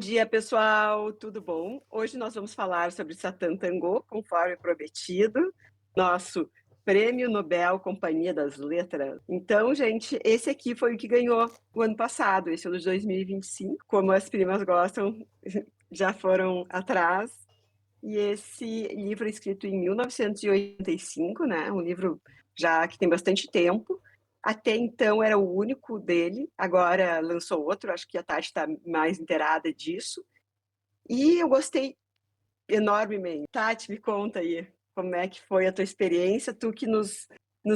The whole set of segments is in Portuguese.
dia, pessoal, tudo bom? Hoje nós vamos falar sobre Satan Tango, conforme prometido, nosso Prêmio Nobel Companhia das Letras. Então, gente, esse aqui foi o que ganhou o ano passado, esse é o de 2025, como as primas gostam, já foram atrás. E esse livro é escrito em 1985, né? Um livro já que tem bastante tempo. Até então era o único dele, agora lançou outro, acho que a Tati está mais inteirada disso. E eu gostei enormemente. Tati, me conta aí como é que foi a tua experiência, tu que nos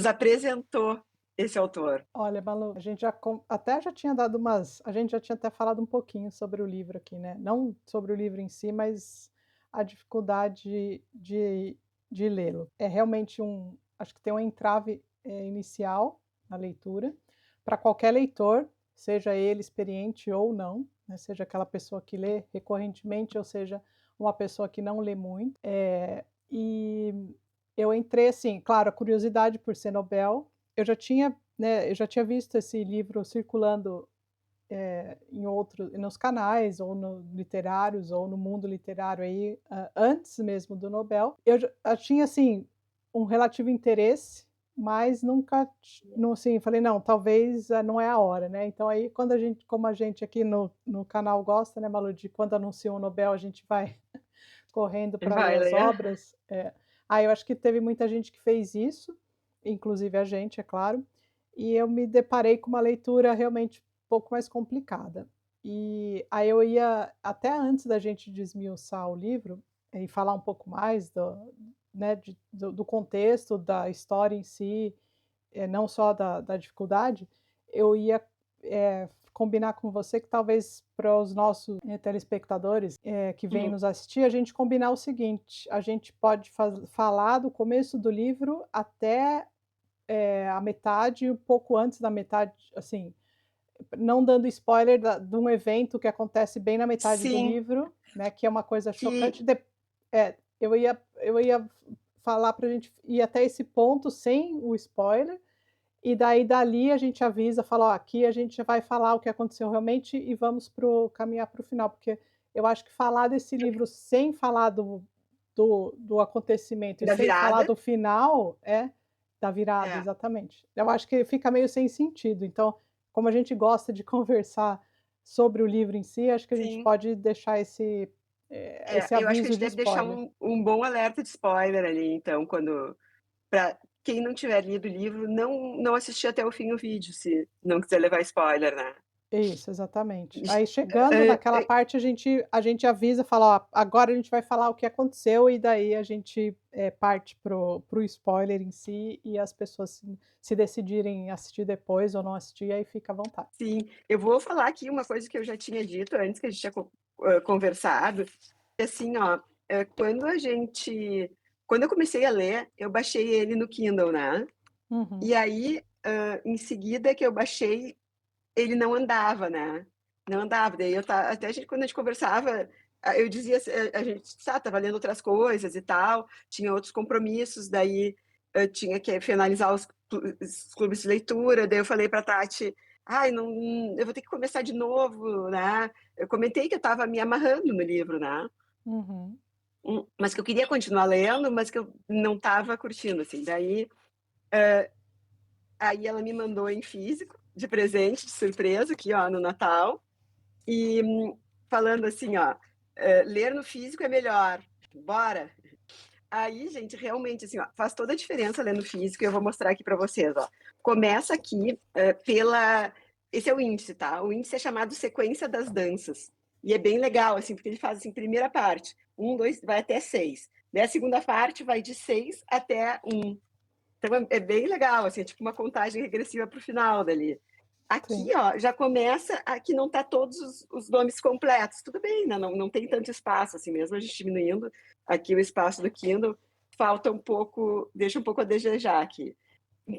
apresentou esse autor. Olha, Malu, a gente até já tinha dado umas. A gente já tinha até falado um pouquinho sobre o livro aqui, né? Não sobre o livro em si, mas a dificuldade de lê-lo. É realmente um. Acho que tem um entrave inicial na leitura, para qualquer leitor, seja ele experiente ou não, né? Seja aquela pessoa que lê recorrentemente, ou seja, uma pessoa que não lê muito. E eu entrei assim, claro, a curiosidade por ser Nobel. Eu já tinha visto esse livro circulando, nos canais ou no literários ou no mundo literário aí, antes mesmo do Nobel. Eu tinha, assim, um relativo interesse, mas nunca não, assim, falei: "Não, talvez, não é a hora", né. Então aí quando como a gente aqui no canal gosta, né, Malu, de quando anuncia um Nobel a gente vai correndo para ler Vai as ler? obras. Eu acho que teve muita gente que fez isso, inclusive a gente, é claro, e eu me deparei com uma leitura realmente um pouco mais complicada. E aí eu ia até antes da gente desmiuçar o livro, e falar um pouco mais do contexto, da história em si, não só da dificuldade, eu ia, combinar com você que talvez para os nossos, telespectadores, que vêm Uhum. nos assistir, a gente combinar o seguinte: a gente pode falar do começo do livro até, a metade, um pouco antes da metade, assim, não dando spoiler de um evento que acontece bem na metade do Sim, livro, né, que é uma coisa que chocante. Eu ia falar para a gente ir até esse ponto sem o spoiler, e daí dali a gente avisa, fala: "Ó, aqui a gente vai falar o que aconteceu realmente e vamos caminhar para o final", porque eu acho que falar desse livro sem falar do acontecimento e da sem falar virada, do final da virada, é, exatamente. Eu acho que fica meio sem sentido. Então, como a gente gosta de conversar sobre o livro em si, acho que a gente sim. pode deixar esse Eu acho que a aviso gente de deve deixar spoiler. um bom alerta de spoiler ali, então, quando para quem não tiver lido o livro, não assistir até o fim o vídeo, se não quiser levar spoiler, né. Isso, exatamente. J Aí chegando naquela hã, parte a gente avisa, fala: "Ó, agora a gente vai falar o que aconteceu", e daí a gente, parte pro spoiler em si e as pessoas se decidirem assistir depois ou não assistir, aí fica à vontade. sim, eu vou falar aqui uma coisa que eu já tinha dito antes, que a gente tinha conversado, que assim, ó, quando eu comecei a ler, eu baixei ele no Kindle, né, e Uhum. aí, em seguida que eu baixei, ele não andava, né, não andava, daí até quando a gente conversava, eu dizia assim, a gente estava lendo outras coisas e tal, tinha outros compromissos, daí eu tinha que finalizar os clubes de leitura, daí eu falei para Tati: "Ai, não, eu vou ter que começar de novo", né. Eu comentei que eu estava me amarrando no livro, né, Uhum. mas que eu queria continuar lendo, mas que eu não estava curtindo, assim. Daí, aí ela me mandou em físico, de presente, de surpresa, aqui, ó, no Natal. E falando assim, ó, ler no físico é melhor, bora. Aí, gente, realmente, assim, ó, faz toda a diferença ler no físico, e eu vou mostrar aqui para vocês, ó. Começa aqui, pela esse é o índice, tá? O índice é chamado Sequência das Danças. E é bem legal, assim, porque ele faz assim, primeira parte, um, 2, vai até 6. Daí a segunda parte vai de 6 até 1. Então é bem legal, assim, é tipo uma contagem regressiva para o final dali. Aqui, Sim. ó, já começa aqui não tá todos os nomes completos. Tudo bem, né? Não tem tanto espaço, assim, mesmo a gente diminuindo aqui o espaço do Kindle, falta um pouco, deixa um pouco a desejar aqui.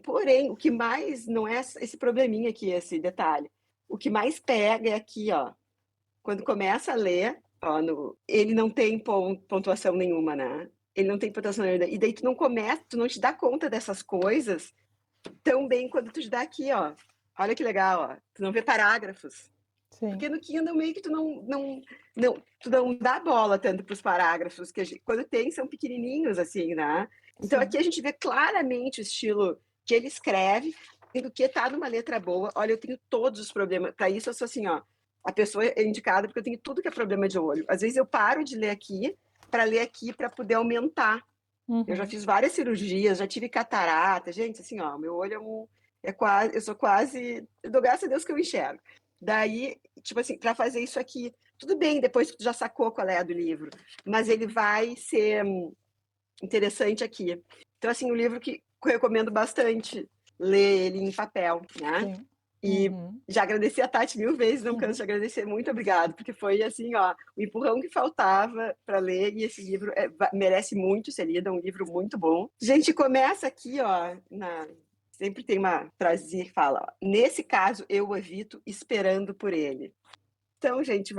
Porém, o que mais não é esse probleminha aqui, esse detalhe. O que mais pega é aqui, ó, quando começa a ler, ó, ele não tem pontuação nenhuma, né? Ele não tem pontuação nenhuma. E daí tu não te dá conta dessas coisas tão bem quando tu te dá aqui, ó. Olha que legal, ó. Tu não vê parágrafos. Sim, Porque no Kindle meio que tu não dá bola tanto para os parágrafos, que quando tem são pequenininhos, assim, né? Então sim. aqui a gente vê claramente o estilo que ele escreve, e do que tá numa letra boa. Olha, eu tenho todos os problemas. Para isso, eu sou assim, ó. A pessoa é indicada porque eu tenho tudo que é problema de olho. Às vezes eu paro de ler aqui para poder aumentar. Eu já Uhum. fiz várias cirurgias, já tive catarata. Gente, assim, ó, meu olho é quase, eu sou quase, eu dou graças a Deus que eu enxergo. Daí, tipo assim, para fazer isso aqui, tudo bem, depois que tu já sacou qual é a do livro, mas ele vai ser interessante aqui. Então, assim, um livro que eu recomendo bastante ler ele em papel, né? Sim. E Uhum. já agradeci a Tati 1000 vezes, não canso de agradecer. Muito obrigado, porque foi assim, ó, o empurrão que faltava para ler. E esse livro merece muito ser lido, é um livro muito bom. Gente, começa aqui, ó, sempre tem uma frasezinha que fala, ó, nesse caso eu o evito esperando por ele. Então, gente,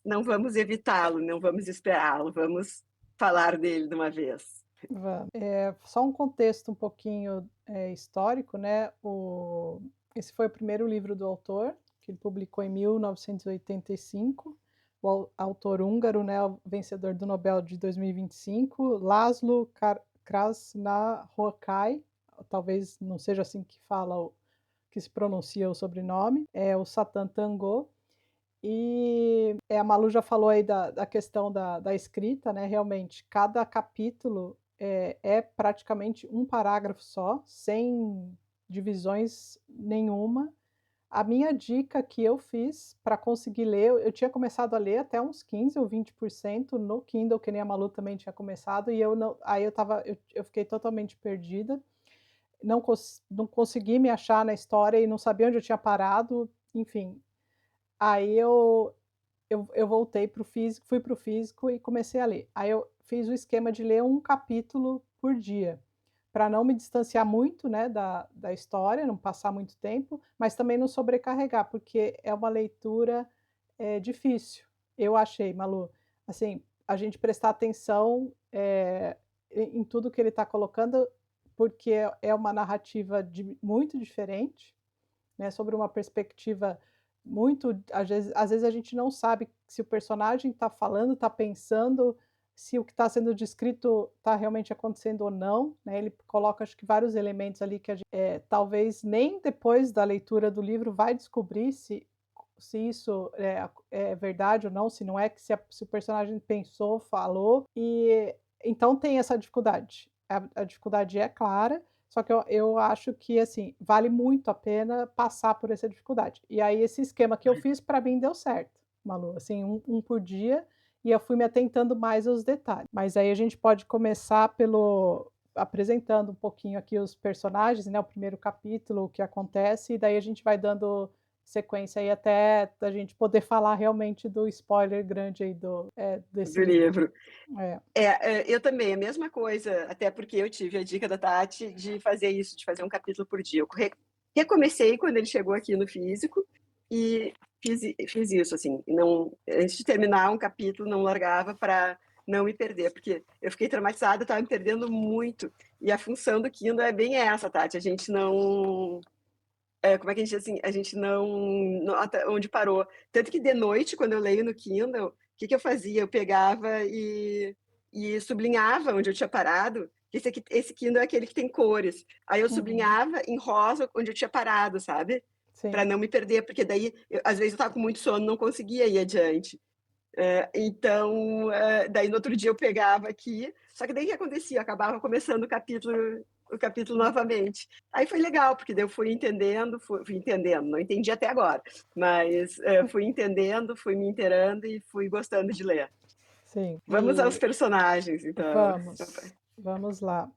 não vamos evitá-lo, não vamos esperá-lo, vamos falar dele de uma vez. Vamos. Só um contexto um pouquinho, histórico, né, esse foi o primeiro livro do autor, que ele publicou em 1985, o autor húngaro, né, o vencedor do Nobel de 2025, Laszlo Krasznahorkai, talvez não seja assim que fala que se pronuncia o sobrenome, é o Satan Tango. E a Malu já falou aí da questão da escrita, né? Realmente, cada capítulo é praticamente um parágrafo só, sem divisões nenhuma. A minha dica que eu fiz para conseguir ler, eu tinha começado a ler até uns 15 ou 20% no Kindle, que nem a Malu também tinha começado, e eu não, aí eu fiquei totalmente perdida, não consegui me achar na história e não sabia onde eu tinha parado, enfim. Aí eu voltei para o físico, fui para o físico e comecei a ler. Aí eu fiz o esquema de ler um capítulo por dia, para não me distanciar muito, né, da história, não passar muito tempo, mas também não sobrecarregar, porque é uma leitura, difícil. Eu achei, Malu, assim, a gente prestar atenção, em tudo que ele está colocando, porque é uma narrativa muito diferente, né, sobre uma perspectiva muito, às vezes a gente não sabe se o personagem está falando, está pensando, se o que está sendo descrito está realmente acontecendo ou não, né, ele coloca acho que vários elementos ali que talvez nem depois da leitura do livro vai descobrir se isso é verdade ou não, se não é, que se o personagem pensou, falou, e então tem essa dificuldade. A dificuldade é clara, só que eu acho que, assim, vale muito a pena passar por essa dificuldade. E aí esse esquema que eu fiz, para mim deu certo, Malu, assim, um por dia, e eu fui me atentando mais aos detalhes. Mas aí a gente pode começar pelo apresentando um pouquinho aqui os personagens, né, o primeiro capítulo, o que acontece, e daí a gente vai dando sequência aí até a gente poder falar realmente do spoiler grande aí desse Do livro. livro. É. Eu também, a mesma coisa, até porque eu tive a dica da Tati de fazer isso, de fazer um capítulo por dia. Eu recomecei quando ele chegou aqui no físico e fiz isso, assim, não, antes de terminar um capítulo, não largava para não me perder, porque eu fiquei traumatizada, estava me perdendo muito, e a função do Kindle é bem essa, Tati, a gente não, como é que a gente diz assim, a gente não nota onde parou. Tanto que de noite, quando eu leio no Kindle, o que eu fazia? Eu pegava e sublinhava onde eu tinha parado. Esse Kindle é aquele que tem cores. Aí eu Uhum. sublinhava em rosa onde eu tinha parado, sabe? Para Sim. não me perder, porque daí, às vezes eu estava com muito sono, não conseguia ir adiante. Então, daí no outro dia eu pegava aqui, só que daí o que acontecia? Eu acabava começando o capítulo novamente. Aí foi legal, porque daí eu fui entendendo, não entendi até agora, mas fui entendendo, fui me inteirando e fui gostando de ler. Sim. Vamos aos E personagens, então. vamos lá.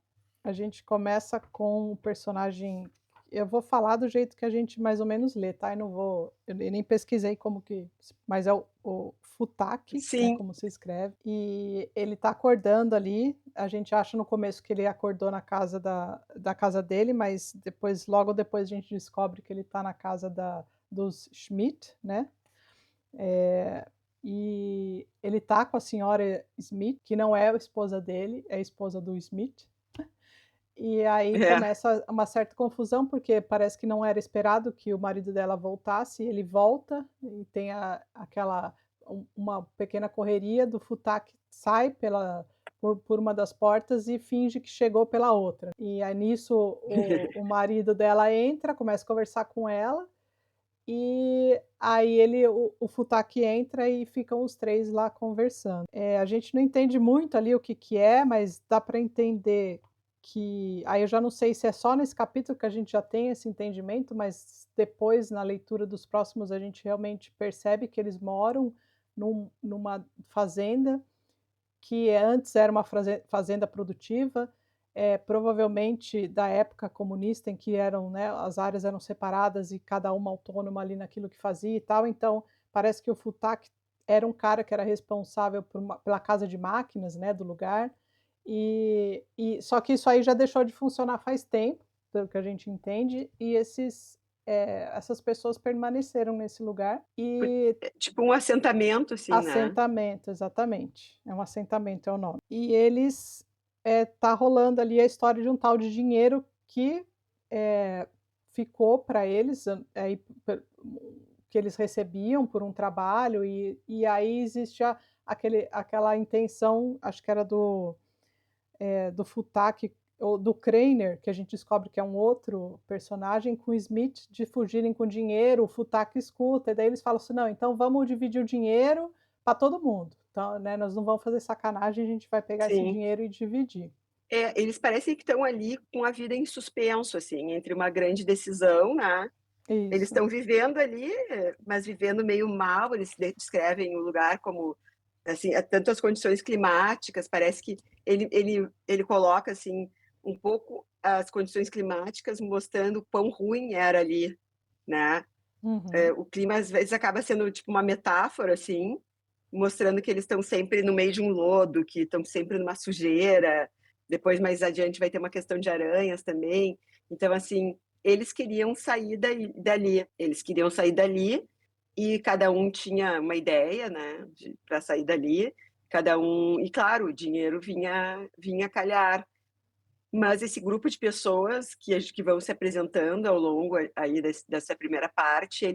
A gente começa com o personagem, eu vou falar do jeito que a gente mais ou menos lê, tá? Eu nem pesquisei como que, mas é o Futaki, né, Sim, como se escreve, e ele tá acordando ali, a gente acha no começo que ele acordou na casa da casa dele, mas logo depois a gente descobre que ele tá na casa dos Schmidt, né? É, e ele tá com a senhora Smith, que não é a esposa dele, é a esposa do Smith. E aí É. começa uma certa confusão, porque parece que não era esperado que o marido dela voltasse, ele volta e tem aquela uma pequena correria do Futaki sai por uma das portas e finge que chegou pela outra. E aí nisso o marido dela entra, começa a conversar com ela, e aí o Futaki entra e ficam os 3 lá conversando. A gente não entende muito ali o que que é, mas dá para entender que aí eu já não sei se é só nesse capítulo que a gente já tem esse entendimento, mas depois na leitura dos próximos a gente realmente percebe que eles moram numa fazenda que antes era uma fazenda produtiva, provavelmente da época comunista em que eram, né, as áreas eram separadas e cada uma autônoma ali naquilo que fazia e tal, então parece que o Futak era um cara que era responsável pela casa de máquinas, né, do lugar, e só que isso aí já deixou de funcionar faz tempo, pelo que a gente entende, e essas pessoas permaneceram nesse lugar e É tipo um assentamento, assim, né. assentamento, exatamente. É um assentamento, é o nome. E eles, tá rolando ali a história de um tal de dinheiro que, ficou para eles, aí pe que eles recebiam por um trabalho e aí existe aquela intenção, acho que era do Futaki ou do Kreiner, que a gente descobre que é um outro personagem, com o Smith, de fugirem com dinheiro, o Futaki escuta, e daí eles falam assim: "Não, então vamos dividir o dinheiro para todo mundo. Então, né, nós não vamos fazer sacanagem, a gente vai pegar esse Sim. dinheiro e dividir". É, eles parecem que estão ali com a vida em suspenso, assim, entre uma grande decisão, né. Eles Isso. estão vivendo ali, mas vivendo meio mal, eles descrevem o lugar como, assim, tanto as condições climáticas, parece que ele coloca, assim, um pouco as condições climáticas mostrando quão ruim era ali, né. Uhum. O clima às vezes acaba sendo tipo uma metáfora, assim, mostrando que eles estão sempre no meio de um lodo, que estão sempre numa sujeira, depois mais adiante vai ter uma questão de aranhas também. Então, assim, eles queriam sair dali, eles queriam sair dali e cada um tinha uma ideia, né, para sair dali, cada um e claro, o dinheiro vinha calhar. Mas esse grupo de pessoas que vão se apresentando ao longo aí dessa primeira parte,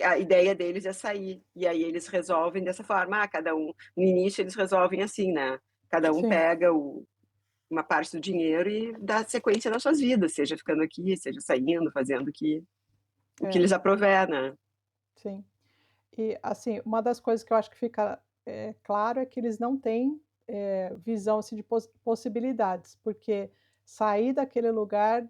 a ideia deles é sair, e aí eles resolvem dessa forma, cada um no início eles resolvem assim, né, cada um Sim. pega uma parte do dinheiro e dá sequência nas suas vidas, seja ficando aqui, seja saindo, fazendo o que É, lhes aprouver, né. sim. E, assim, uma das coisas que eu acho que fica, claro é que eles não têm, visão, assim, de possibilidades, porque sair daquele lugar,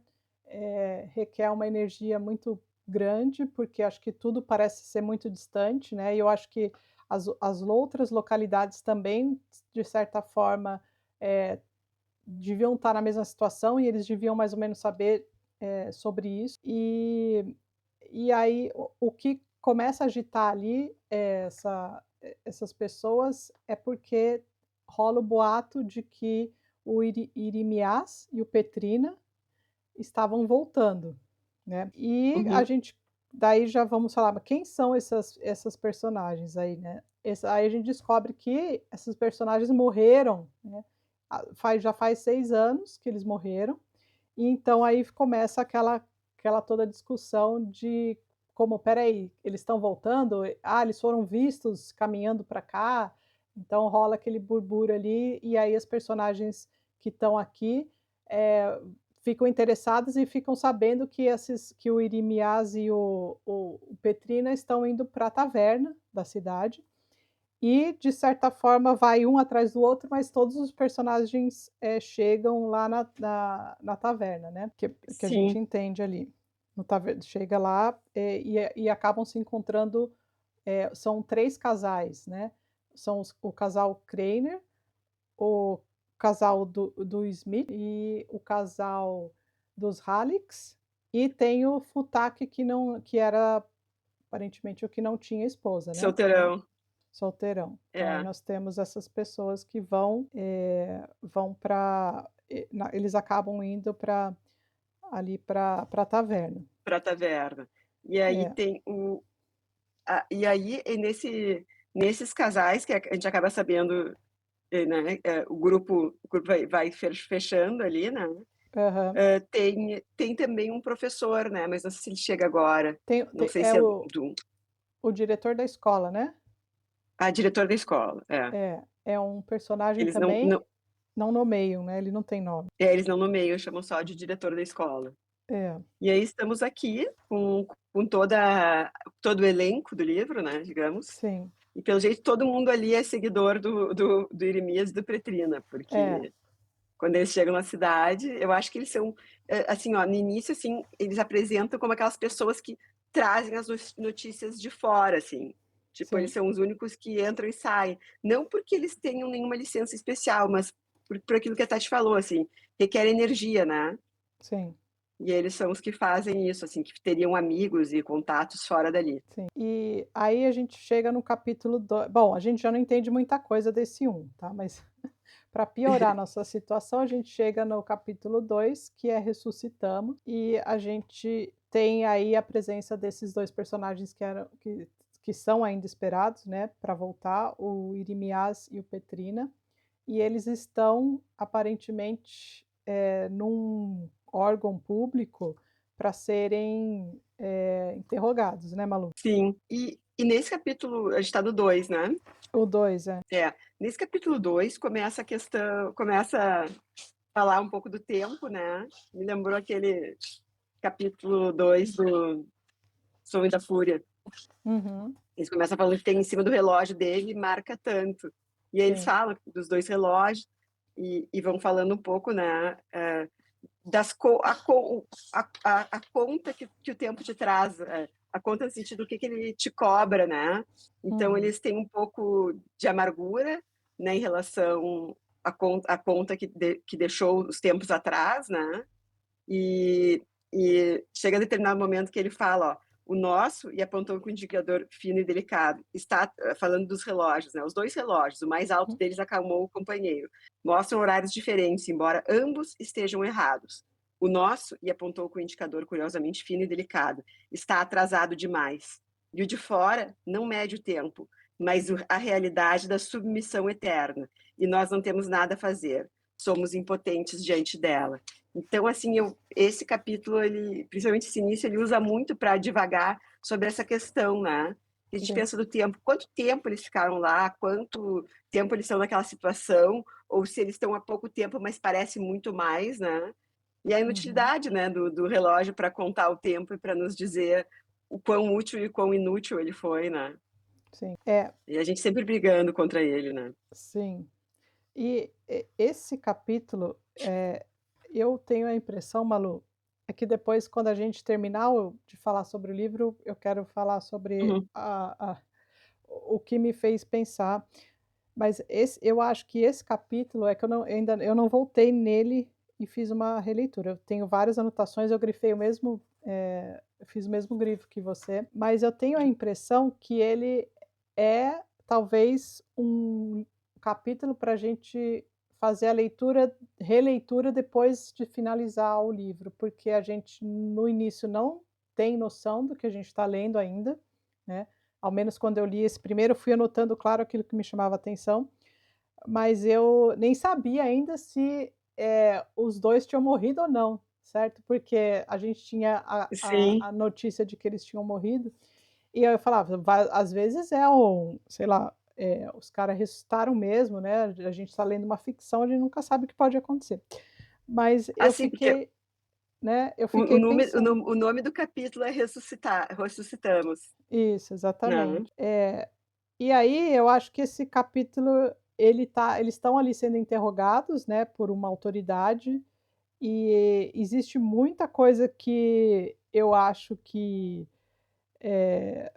requer uma energia muito grande, porque acho que tudo parece ser muito distante, né, e eu acho que as outras localidades também, de certa forma, eh, deviam estar na mesma situação e eles deviam mais ou menos saber, sobre isso. E aí o que começa a agitar ali, essas pessoas, é porque rola o boato de que o Irimias e o Petrina estavam voltando, né. E a Uhum. gente daí já vamos falar, mas quem são essas personagens aí, né. Aí a gente descobre que esses personagens morreram, né, já faz 6 anos que eles morreram, e então aí começa aquela toda discussão de como: "Espera aí, eles estão voltando? Ah, eles foram vistos caminhando para cá?". Então rola aquele burbúrio ali, e aí as personagens que estão aqui, eh, ficam interessadas e ficam sabendo que o Irimias e o Petrina estão indo para a taverna da cidade, e de certa forma vai um atrás do outro, mas todos os personagens, chegam lá na taverna, né, que a gente Sim. entende ali. No taver chega lá, e acabam se encontrando, são 3 casais, né, são o casal Kreiner, o casal do Smith e o casal dos Hallex, e tem o Futaki que era aparentemente o que não tinha esposa, né, então Solteirão. solteirão. Então aí É. nós temos essas pessoas que vão para eles acabam indo para ali para a taverna. Pra taverna. E aí É. tem e aí, nesses casais que a gente acaba sabendo, né, o grupo vai fechando ali, né, Aham. Tem também um professor, né, mas não sei se ele chega agora, não sei É se é do o diretor da escola, né? diretor da escola, é. É um personagem Eles também, não nomeiam, né, ele não tem nome. eles não nomeiam, chamam só de diretor da escola. É, E aí estamos aqui com todo o elenco do livro, né, digamos, sim. e pelo jeito todo mundo ali é seguidor do Iremias e do Pretrina, É, porque quando eles chegam na cidade, eu acho que eles são, assim, ó, no início, assim, eles apresentam como aquelas pessoas que trazem as notícias de fora, assim. Tipo, eles sim, são os únicos que entram e saem. Não porque eles tenham nenhuma licença especial, mas por aquilo que a Tati falou, assim, requer energia, né? sim, E eles são os que fazem isso, assim, que teriam amigos e contatos fora dali. sim. E aí a gente chega no capítulo 2. Bom, a gente já não entende muita coisa desse um, tá, mas para piorar nossa situação, a gente chega no capítulo 2, que é Ressuscitamos, e a gente tem aí a presença desses 2 personagens que são ainda esperados, né, para voltar, o Irimias e o Petrina, e eles estão aparentemente, num órgão público para serem, interrogados, né, Malu? Sim. E nesse capítulo, a gente está no 2, né? O 2, é. É. Nesse capítulo 2 começa a questão, começa a falar um pouco do tempo, né? Me lembrou aquele capítulo 2 do Som da Fúria. Uhum, Eles começam falando que tem em cima do relógio dele, marca tanto. E aí eles sim. falam dos 2 relógios e vão falando um pouco, né, das co a conta que o tempo te traz, a conta no sentido do que ele te cobra, né. Então Uhum, eles têm um pouco de amargura, né, em relação à conta que deixou os tempos atrás, né. E, e chega a determinado momento que ele fala, ó, o nosso, e apontou com o indicador fino e delicado, está falando dos relógios, né? Os 2 relógios, o mais alto hum, deles acalmou o companheiro. Mostram horários diferentes, embora ambos estejam errados. O nosso, e apontou com o indicador curiosamente fino e delicado, está atrasado demais. E o de fora não mede o tempo, mas a realidade da submissão eterna. E nós não temos nada a fazer. Somos impotentes diante dela. Então, assim, esse capítulo, ele, principalmente esse início, ele usa muito para divagar sobre essa questão, né? A gente sim. pensa do tempo, quanto tempo eles ficaram lá, quanto tempo eles estão naquela situação, ou se eles estão há pouco tempo, mas parece muito mais, né? E a Uhum, inutilidade, né, do relógio para contar o tempo e para nos dizer o quão útil e quão inútil ele foi, né? sim. É, E a gente sempre brigando contra ele, né? sim. Esse capítulo, eu tenho a impressão, Malu, é que depois quando a gente terminar de falar sobre o livro, eu quero falar sobre Uhum, o que me fez pensar, mas eu acho que esse capítulo é que eu não voltei nele e fiz uma releitura. Eu tenho várias anotações, eu grifei eu fiz o mesmo grifo que você, mas eu tenho a impressão que ele é talvez um capítulo para a gente fazer a releitura depois de finalizar o livro, porque a gente no início não tem noção do que a gente está lendo ainda, né, ao menos quando eu li esse primeiro, eu fui anotando, claro, aquilo que me chamava atenção, mas eu nem sabia ainda se, os 2 tinham morrido ou não, certo, porque a gente tinha sim. a notícia de que eles tinham morrido, e aí eu falava: "Vai, às vezes é um, sei lá, os caras ressuscitaram mesmo, né, a gente está lendo uma ficção, a gente nunca sabe o que pode acontecer". Mas Assim, porque eu o fiquei nome, pensando. o nome do capítulo é Ressuscitar, Ressuscitamos, Isso, né? exatamente. E aí eu acho que esse capítulo, eles estão ali sendo interrogados, né, por uma autoridade, e existe muita coisa que eu acho eh,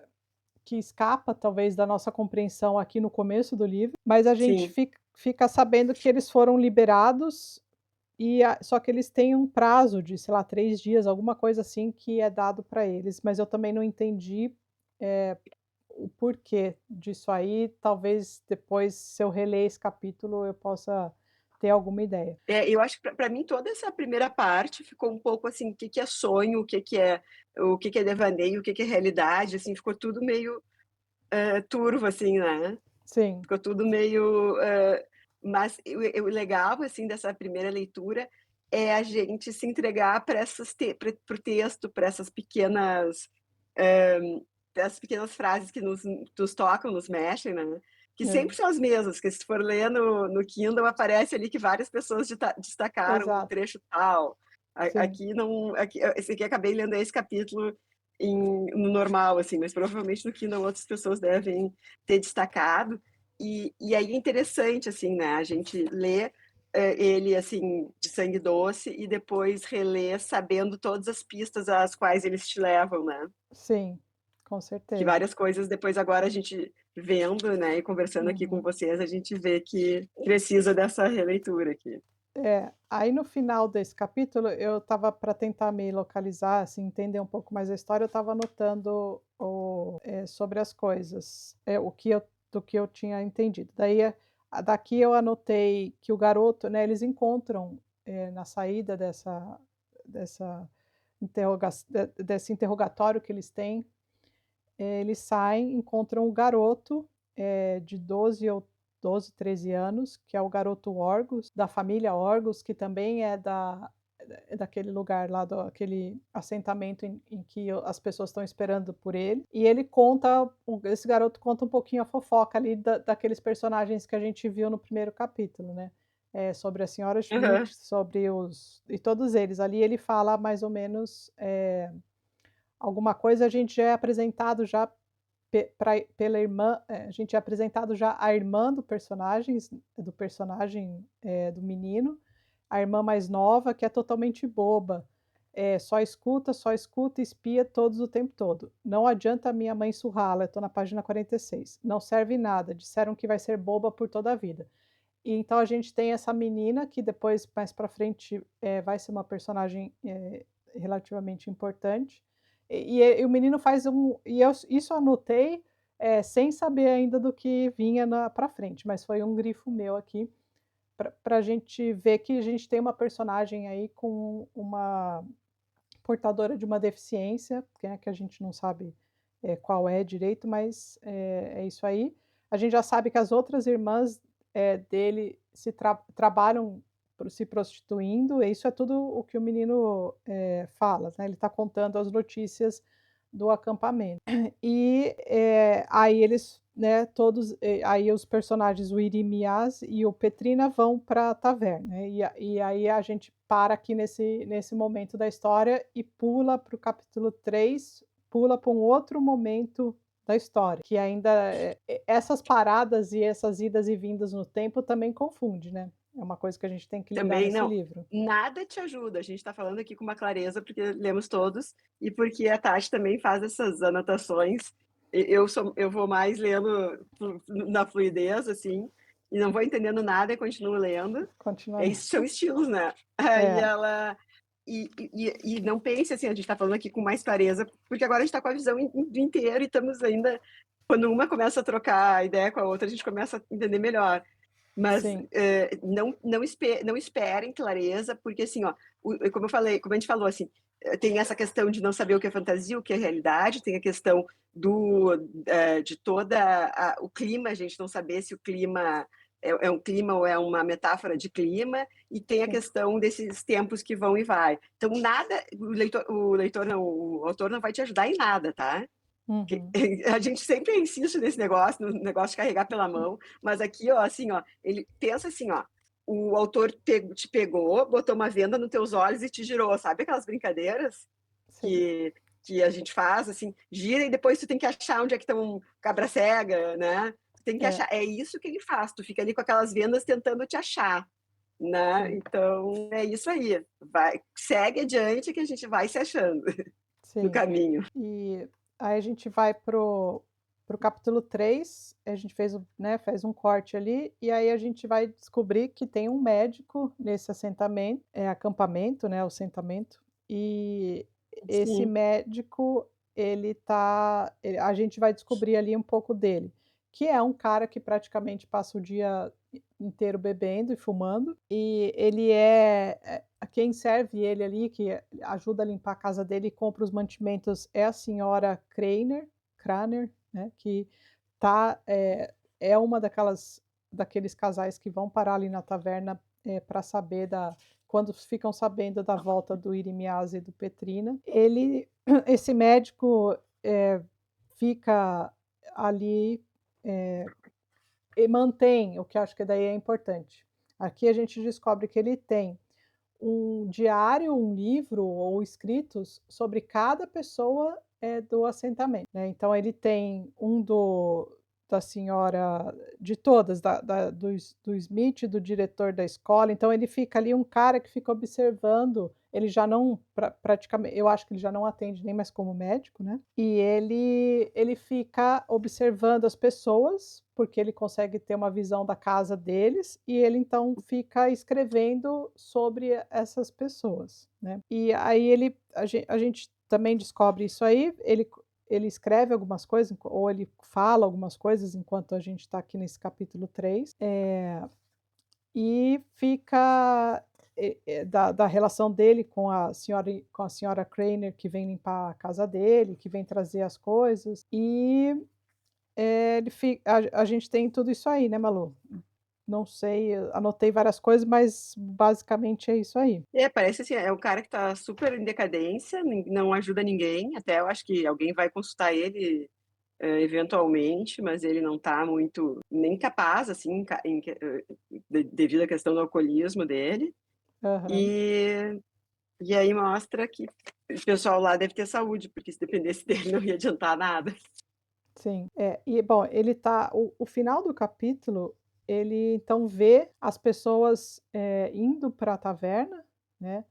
que escapa talvez da nossa compreensão aqui no começo do livro, mas a gente Sim. fica sabendo que eles foram liberados, só que eles têm um prazo de, sei lá, 3 dias, alguma coisa assim, que é dado para eles, mas eu também não entendi, eh o porquê disso aí. Talvez depois, se eu reler esse capítulo, eu possa ter alguma ideia. Eu acho que para mim toda essa primeira parte ficou um pouco assim, o que que é sonho, o que que é devaneio, o que que é realidade, assim, ficou tudo meio, turvo, assim, né. Sim, Ficou tudo meio, mas o legal, assim, dessa primeira leitura é a gente se entregar para o texto, para essas pequenas frases que nos tocam, nos mexem, né, que É, sempre são as mesmas, que se for ler no Kindle aparece ali que várias pessoas destacaram um exato, trecho tal. sim. Aqui não, esse aqui acabei lendo esse capítulo no normal, assim, mas provavelmente no Kindle outras pessoas devem ter destacado. E aí é interessante, assim, né, a gente lê ele assim de sangue doce e depois reler sabendo todas as pistas às quais eles te levam, né? Sim, com Que certeza. várias coisas depois agora a gente vendo, né, e conversando aqui com Uhum. vocês, a gente vê que precisa dessa releitura aqui. É, aí no final desse capítulo eu estava para tentar me localizar, assim, entender um pouco mais a história, eu estava anotando sobre as coisas, o que eu do que eu tinha entendido. Daí, daqui eu anotei que o garoto, né, eles encontram, na saída dessa desse interrogatório que eles têm, eles saem, encontram o garoto, de 13 anos, que é o garoto Orgus, da família Orgus, que também daquele lugar lá, aquele assentamento em que as pessoas estão esperando por ele. E ele conta, esse garoto conta um pouquinho a fofoca ali daqueles personagens que a gente viu no primeiro capítulo, né? Sobre a senhora Aham. Schmidt, sobre e todos eles. Ali ele fala mais ou menos, alguma coisa. A gente já é apresentado já pela irmã, a gente é apresentado já a irmã do personagem, do menino, a irmã mais nova, que é totalmente boba, só escuta e espia todos o tempo todo. "Não adianta a minha mãe surrá-la", eu estou na página 46. "Não serve nada, disseram que vai ser boba por toda a vida". E então a gente tem essa menina que depois, mais para frente, vai ser uma personagem, relativamente importante, e o menino faz e eu isso eu anotei, sem saber ainda do que vinha para frente, mas foi um grifo meu aqui, para a gente ver que a gente tem uma personagem aí com uma portadora de uma deficiência, que a gente não sabe, qual é direito, mas é isso aí. A gente já sabe que as outras irmãs, dele trabalham se prostituindo, e isso é tudo o que o menino, fala, né, ele está contando as notícias do acampamento. E, aí eles, né, todos, aí os personagens, o Irimias e o Petrina, vão para a taverna, né, e aí a gente para aqui nesse momento da história e pula para o capítulo 3, pula para um outro momento da história, que ainda, essas paradas e essas idas e vindas no tempo também confunde, né, é uma coisa que a gente tem que lidar Também nesse não, livro. nada te ajuda. A gente está falando aqui com uma clareza, porque lemos todos, e porque a Tati também faz essas anotações. Eu vou mais lendo na fluidez, assim, e não vou entendendo nada e continuo lendo. Continuando. Isso são estilos, né? Aí É, ela. E não pense assim, a gente está falando aqui com mais clareza, porque agora a gente está com a visão do inteiro e estamos ainda. Quando uma começa a trocar ideia com a outra, a gente começa a entender melhor. Mas sim, não esperem clareza, porque assim, ó, como eu falei, como a gente falou, assim, tem essa questão de não saber o que é fantasia, o que é realidade, tem a questão de o clima, a gente não saber se o clima é um clima ou é uma metáfora de clima, e tem a sim. questão desses tempos que vão e vai. Então, nada, o leitor não, o autor não vai te ajudar em nada, tá? Uhum. A gente sempre insiste nesse negócio, no negócio de carregar pela mão, mas aqui, ó, assim, ó, ele pensa assim, ó, o autor te pegou, botou uma venda nos teus olhos e te girou, sabe aquelas brincadeiras Sim, que, que a gente faz, assim, gira e depois tu tem que achar onde é que estão cabra cega, né? Tu tem que é, achar, é isso que ele faz, tu fica ali com aquelas vendas tentando te achar, né? sim, Então, é isso aí, vai, segue adiante que a gente vai se achando no sim. caminho. E aí a gente vai pro capítulo 3. A gente fez um corte ali, e aí a gente vai descobrir que tem um médico nesse assentamento, acampamento, né, o assentamento, e esse Sim. médico, a gente vai descobrir ali um pouco dele, que é um cara que praticamente passa o dia inteiro bebendo e fumando, e ele quem serve ele ali, que ajuda a limpar a casa dele e compra os mantimentos, é a senhora Kraner, né, que é uma daqueles casais que vão parar ali na taverna, para saber quando ficam sabendo da volta do Irimias e do Petrina, esse médico, fica ali, e mantém, o que acho que daí é importante. Aqui a gente descobre que ele tem um diário, um livro ou escritos sobre cada pessoa, do assentamento, né. Então ele tem um da senhora, de todas, do Smith, do diretor da escola, então ele fica ali um cara que fica observando, ele já não praticamente, eu acho que ele já não atende nem mais como médico, né, e ele fica observando as pessoas, porque ele consegue ter uma visão da casa deles, e ele então fica escrevendo sobre essas pessoas, né. E aí a gente também descobre isso aí, ele escreve algumas coisas, ou ele fala algumas coisas enquanto a gente está aqui nesse capítulo 3, e fica, da relação dele com a senhora Craner, que vem limpar a casa dele, que vem trazer as coisas, e, ele fi a gente tem tudo isso aí, né, Malu? Não sei, eu anotei várias coisas, mas basicamente é isso aí. Parece assim, é um cara que tá super em decadência, não ajuda ninguém, até eu acho que alguém vai consultar ele, eventualmente, mas ele não tá muito nem capaz, assim, devido à questão do alcoolismo dele. Aham. E e aí mostra que o pessoal lá deve ter saúde, porque se dependesse dele não ia adiantar nada. Sim, e bom, ele tá o final do capítulo, ele então vê as pessoas, indo para a taverna, né,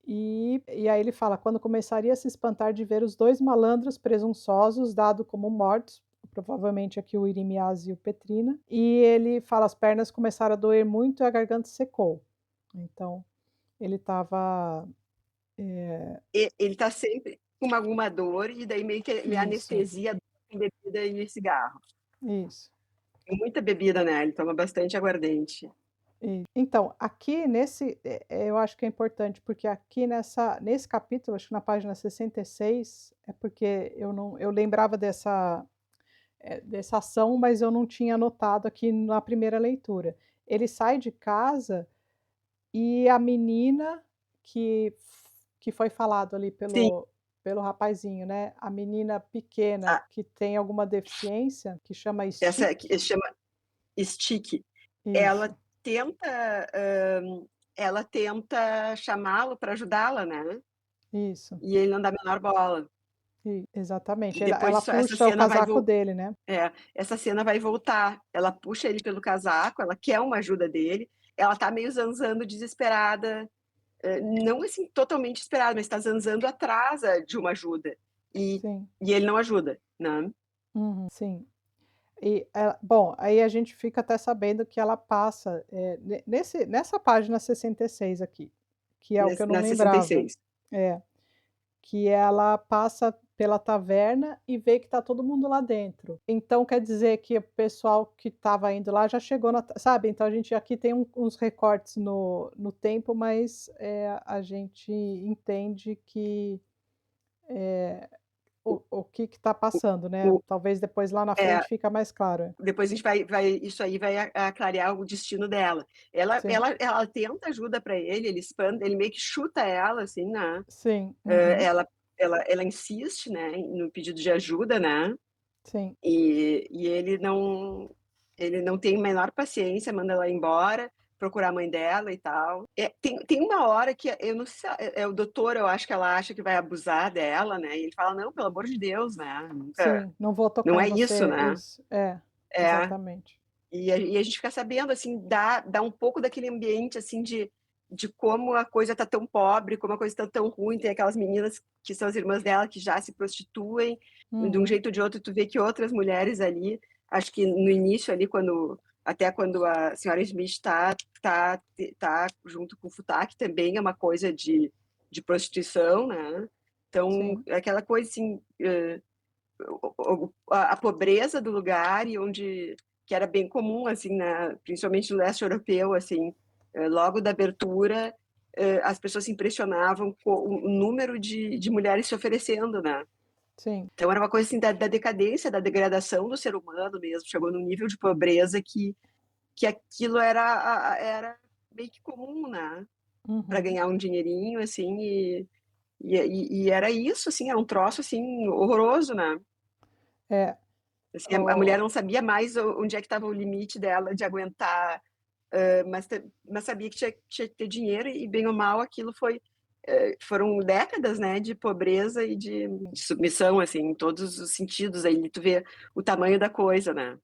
e aí ele fala: "Quando começaria a se espantar de ver os 2 malandros presunçosos dado como mortos", provavelmente aqui o Irimias e o Petrina, e ele fala: "As pernas começaram a doer muito e a garganta secou". Então, ele estava, Ele tá sempre com alguma dor e daí meio que me isso, anestesia com bebida e cigarro. isso. Tem muita bebida, né, ele toma bastante aguardente. Então, aqui nesse, eu acho que é importante, porque aqui nesse capítulo, acho que na página 66, é porque eu lembrava dessa ação, mas eu não tinha anotado aqui na primeira leitura. Ele sai de casa e a menina que foi falado ali Sim, pelo rapazinho, né, a menina pequena a que tem alguma deficiência, que chama essa Stick. que chama Stick, ela Isso, tenta, ela tenta chamá-lo para ajudá-la, né, isso, e ele não dá a menor bola. E exatamente. Ela depois isso essa puxa o cena vai casaco vol dele, né. essa cena vai voltar. Ela puxa ele pelo casaco, ela quer uma ajuda dele, ela tá meio zanzando desesperada, não assim totalmente desesperada, mas tá zanzando atrás, de uma ajuda. E Sim. e ele não ajuda, né. Uhum, sim. E bom, aí a gente fica até sabendo que ela passa, nessa página 66 aqui, que é o que eu não Na lembrava. 66. É, que ela passa pela taverna e vê que tá todo mundo lá dentro. Então quer dizer que o pessoal que estava indo lá já chegou sabe, então a gente aqui tem uns recortes no tempo, mas, a gente entende que, eh, o que está passando, né, O talvez depois lá na é, frente fica mais claro. depois a gente vai isso aí vai clarear o destino dela. Sim, Ela tenta ajuda para ele, ele espanta, ele meio que chuta ela, assim, né, sim, uhum, ela insiste, né, no pedido de ajuda, né, sim, e ele não tem a menor paciência, manda ela embora, procurar a mãe dela e tal. Tem uma hora que eu não sei se é o doutor, eu acho que ela acha que vai abusar dela, né, e ele fala: "Não, pelo amor de Deus, né, nunca sim, não vou não tocar em é isso, você, né". isso, é, É. exatamente. E a gente fica sabendo, assim, dá um pouco daquele ambiente, assim, de como a coisa tá tão pobre, como a coisa tá tão ruim. Tem aquelas meninas que são as irmãs dela, que já se prostituem, de um Uhum, jeito ou de outro, tu vê que outras mulheres ali, acho que no início ali, quando a senhora Smith tá junto com o Futaki, também é uma coisa de prostituição, né. Então, sim, é aquela coisa, assim, a pobreza do lugar e onde que era bem comum, assim, principalmente no leste europeu, assim, logo da abertura, as pessoas se impressionavam com o número de mulheres se oferecendo, né. sim, Então era uma coisa, assim, da decadência, da degradação do ser humano mesmo, chegou num nível de pobreza que aquilo era meio que comum, né. para Uhum. ganhar um dinheirinho, assim, e era isso, assim, era um troço, assim, horroroso, né. É, Assim, a mulher o não sabia mais onde é que estava o limite dela de aguentar, mas sabia que tinha que ter dinheiro e bem ou mal aquilo foram décadas, né, de pobreza e de submissão, assim, em todos os sentidos, aí tu vê o tamanho da coisa, né.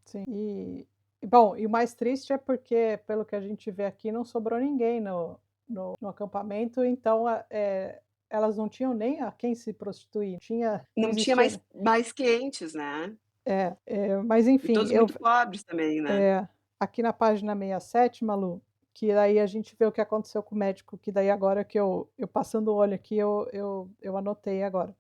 sim. Bom, e o mais triste é porque, pelo que a gente vê aqui, não sobrou ninguém no acampamento, então elas não tinham nem a quem se prostituir, não Não tinha existia. mais clientes, né, Mas e enfim, todos muito pobres também, né. é, aqui na página 67, Malu, que daí a gente vê o que aconteceu com o médico, que daí agora que eu passando o olho aqui, eu anotei agora.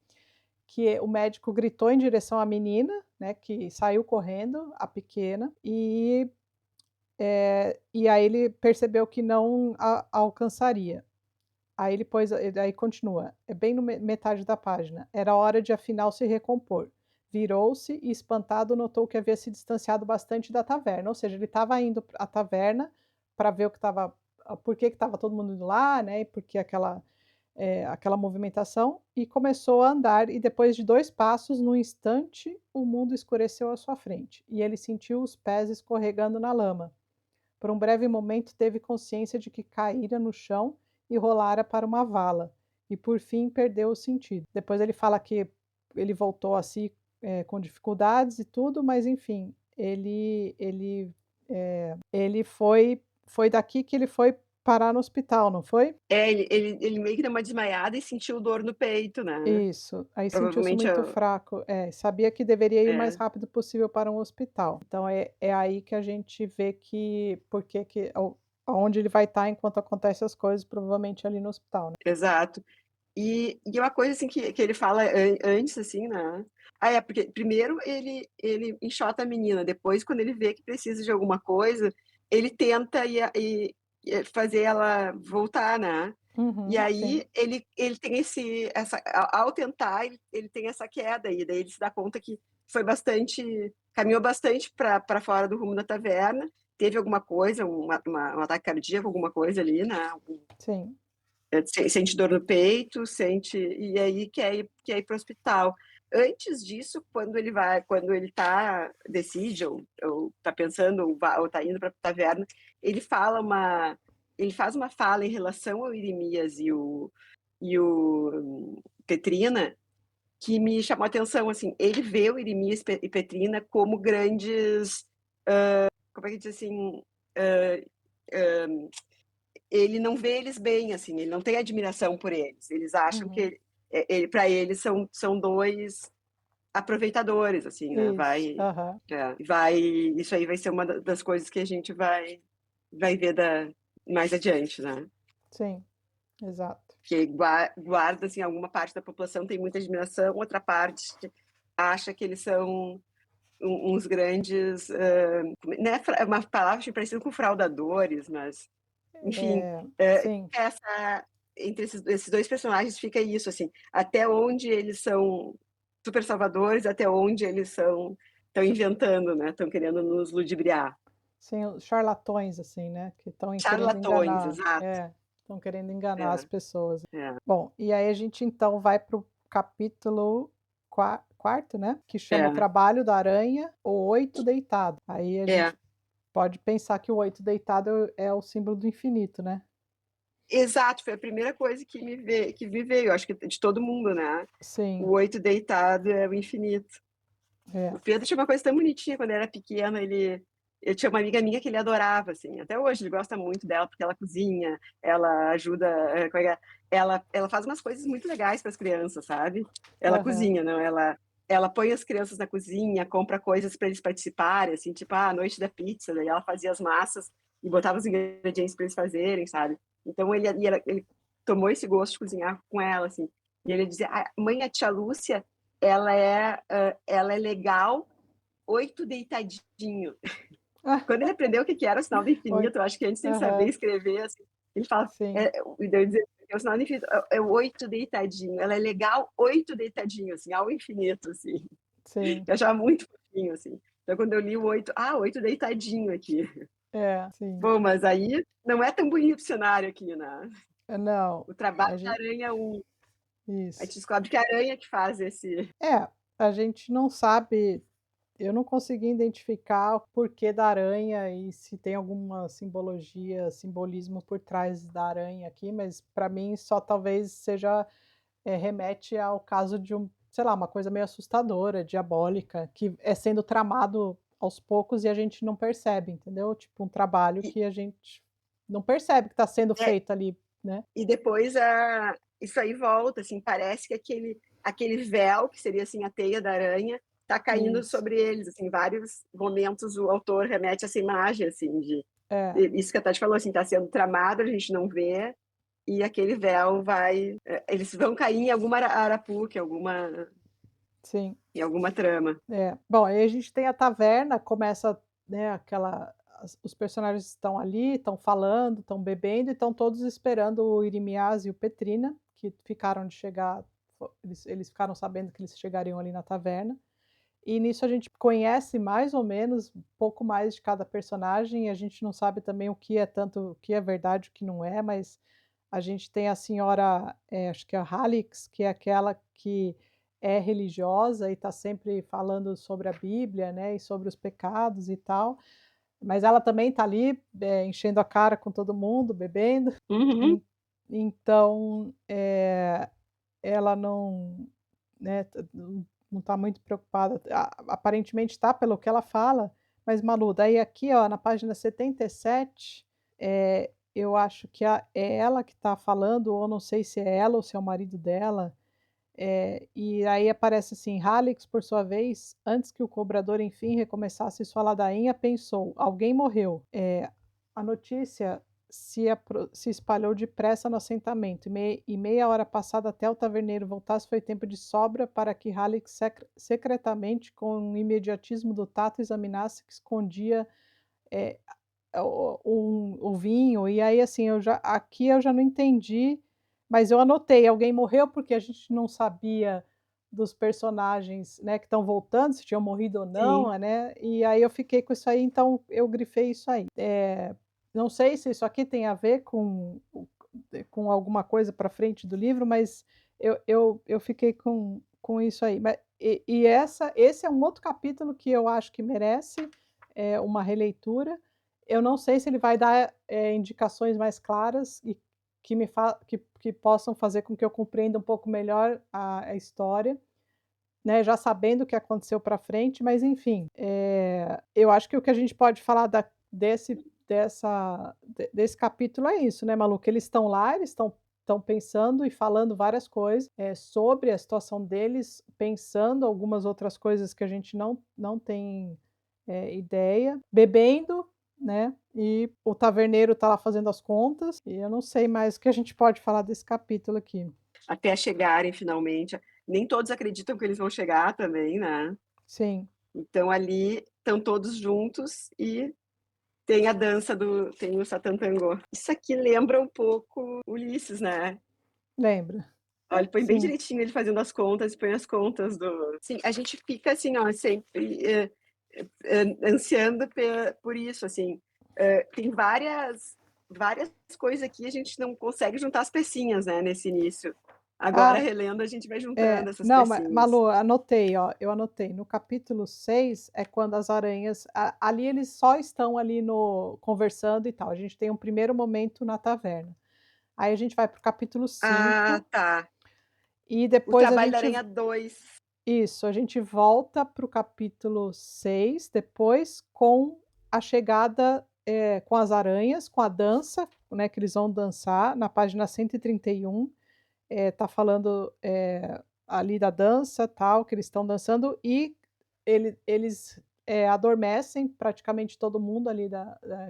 Que o médico gritou em direção à menina, né, que saiu correndo, a pequena, e aí ele percebeu que não a alcançaria. Aí ele pôs aí continua, é bem no metade da página. Era hora de afinal se recompor. Virou-se e, espantado, notou que havia se distanciado bastante da taverna, ou seja, ele estava indo à taverna para ver o que estava por que estava todo mundo indo lá, né, e por que aquela movimentação, e começou a andar, e depois de 2 passos, num instante, o mundo escureceu à sua frente, e ele sentiu os pés escorregando na lama. Por um breve momento teve consciência de que caíra no chão e rolara para uma vala, e por fim perdeu o sentido. Depois ele fala que ele voltou a si, com dificuldades e tudo, mas enfim, ele foi daqui que ele foi parar no hospital, não foi? É, ele meio que deu uma desmaiada e sentiu dor no peito, né. Isso, aí sentiu-se Provavelmente muito fraco. Sabia que deveria ir o mais é, rápido possível para um hospital. Então é aí que a gente vê que por que que aonde ele vai estar enquanto acontece as coisas, provavelmente ali no hospital, né. exato. E uma coisa, assim, que ele fala antes, assim, né, porque primeiro ele enxota a menina, depois quando ele vê que precisa de alguma coisa, ele tenta fazer ela voltar, né. E Uhum, sim, aí ele tem essa ao tentar, ele tem essa queda aí, daí ele se dá conta que caminhou bastante para fora do rumo da taverna, teve alguma coisa, um ataque cardíaco, alguma coisa ali, né, sim. sente dor no peito, e aí quer ir para o hospital. Antes disso, quando ele decide ou tá pensando ou tá indo para a taverna, ele fala uma ele faz uma fala em relação ao Irimias e o Petrina, que me chamou a atenção, assim, ele vê o Irimias e Petrina como grandes, como é que diz assim, hã hã ele não vê eles bem, assim, ele não tem admiração por eles. Eles acham Uhum. que para eles são 2 aproveitadores, assim, né, Isso, aham, isso aí vai ser uma das coisas que a gente vai ver mais adiante, né. sim, exato. Que guarda, assim, alguma parte da população tem muita admiração, outra parte acha que eles são uns grandes, né, é uma palavra acho parecida com fraudadores, mas enfim, Sim, essa entre esses 2 personagens fica isso, assim, até onde eles são super salvadores, até onde eles estão inventando, né, estão querendo nos ludibriar. sim, os charlatões, assim, né, que estão querendo Charlatões, enganar, exato. estão querendo enganar as É, pessoas. é, Bom, e aí a gente então vai para o capítulo 4º, né, que chama O é, Trabalho da Aranha, o Oito Deitado. Aí a é. gente pode pensar que o oito deitado é o símbolo do infinito, né. Exato, foi a primeira coisa que me veio, acho que de todo mundo, né. Sim, O 8 deitado é o infinito. é. O Pedro tinha uma coisa tão bonitinha quando era pequeno, eu tinha uma amiga minha que ele adorava, assim, até hoje ele gosta muito dela, porque ela cozinha, ela ajuda, como é que é? Ela faz umas coisas muito legais para as crianças, sabe. Ela Aham. cozinha, não, ela põe as crianças na cozinha, compra coisas para eles participarem, assim, tipo, a noite da pizza, daí ela fazia as massas e botava os ingredientes para eles fazerem, sabe. Então ele tomou esse gosto de cozinhar com ela, assim, e ele dizia: "Ah, mãe, a tia Lúcia, ela é legal 8 deitadinho". Quando ele aprendeu o que que era o sinal do Oi. infinito, eu acho que antes de ele saber Aham. escrever, assim, ele fala, Sim, e daí eu dizia: "É o sinal do infinito, é o 8 deitadinho, ela é legal 8 deitadinho", assim, ao infinito, assim. sim. Eu achava muito fofinho, assim. Então quando eu li o 8, 8 deitadinho aqui. É, sim. Bom, mas aí não é tão bonito o cenário aqui, né. Não, O trabalho a da gente aranha 1, a gente isso. descobre que é a aranha que faz esse É, a gente não sabe. Eu não consegui identificar o porquê da aranha e se tem alguma simbologia, simbolismo por trás da aranha aqui, mas para mim só talvez seja, remete ao caso de sei lá, uma coisa meio assustadora, diabólica, que é sendo tramado aos poucos e a gente não percebe, entendeu? Tipo um trabalho e que a gente não percebe que está sendo é, feito ali, né. e depois isso aí volta, assim, parece que aquele véu, que seria, assim, a teia da aranha, tá caindo Isso. sobre eles, assim, vários momentos o autor remete essa imagem, assim, É, isso que a Tati falou, assim, tá sendo tramado, a gente não vê, e aquele véu vai eles vão cair em alguma arapuca, sim. em alguma trama. É. Bom, aí a gente tem a taverna, começa, né, aquela os personagens estão ali, estão falando, estão bebendo e estão todos esperando o Irimias e o Petrina, que ficaram de chegar eles ficaram sabendo que eles chegariam ali na taverna. E nisso a gente conhece mais ou menos um pouco mais de cada personagem, e a gente não sabe também o que é verdade, o que não é, mas a gente tem a senhora, acho que é a Halix, que é aquela que é religiosa e está sempre falando sobre a Bíblia, né, e sobre os pecados e tal, mas ela também está ali, enchendo a cara com todo mundo, bebendo. Uhum. En então, ela não, né, não está muito preocupada, aparentemente está pelo que ela fala, mas Malu, daí aqui ó, na página 77, eu acho que é ela que está falando, ou não sei se é ela ou se é o marido dela, e aí aparece assim: "Halix, por sua vez, antes que o cobrador enfim recomeçasse sua ladainha, pensou: 'Alguém morreu'". A notícia se espalhou depressa no assentamento, e meia hora passada até o taverneiro voltasse foi tempo de sobra para que Halix secretamente, com o imediatismo do tato, examinasse que escondia, eh, o vinho, e aí, assim, eu já não entendi, mas eu anotei: "Alguém morreu", porque a gente não sabia dos personagens, né, que estão voltando, se tinham morrido ou Sim. não, né, e aí eu fiquei com isso aí, então eu grifei isso aí. Não sei se isso aqui tem a ver com alguma coisa para frente do livro, mas eu fiquei com isso aí. Esse é um outro capítulo que eu acho que merece, uma releitura. Eu não sei se ele vai dar, indicações mais claras e que possam fazer com que eu compreenda um pouco melhor a história, né, já sabendo o que aconteceu para frente, mas enfim, eu acho que o que a gente pode falar desse capítulo é isso, né, Malu, que eles estão lá, eles estão pensando e falando várias coisas, sobre a situação deles, pensando algumas outras coisas que a gente não tem, ideia, bebendo, né, e o taverneiro está lá fazendo as contas, e eu não sei mais o que a gente pode falar desse capítulo aqui. Até chegarem finalmente. Nem todos acreditam que eles vão chegar também, né. Sim, Então ali estão todos juntos e tem o Satã Tango. Isso aqui lembra um pouco Ulisses, né. lembra. Olha, põe bem Sim. direitinho ele fazendo as contas e põe as contas do sim, a gente fica assim, ó, sempre, ansiando por isso, assim, tem várias coisas aqui, a gente não consegue juntar as pecinhas, né, nesse início. Agora Ah, relendo a gente vai juntando essas não, pecinhas. Malu, anotei, ó, eu anotei. No capítulo 6 é quando as aranhas ali eles só estão ali no conversando e tal, a gente tem um primeiro momento na taverna. Aí a gente vai para o capítulo Ah, 5 tá. e O depois a Trabalho da gente Aranha 2. isso, a gente volta para o capítulo 6 depois com a chegada, com as aranhas, com a dança, né, que eles vão dançar na página 131. Tá falando, ali da dança, tal, que eles estão dançando e eles, adormecem praticamente todo mundo ali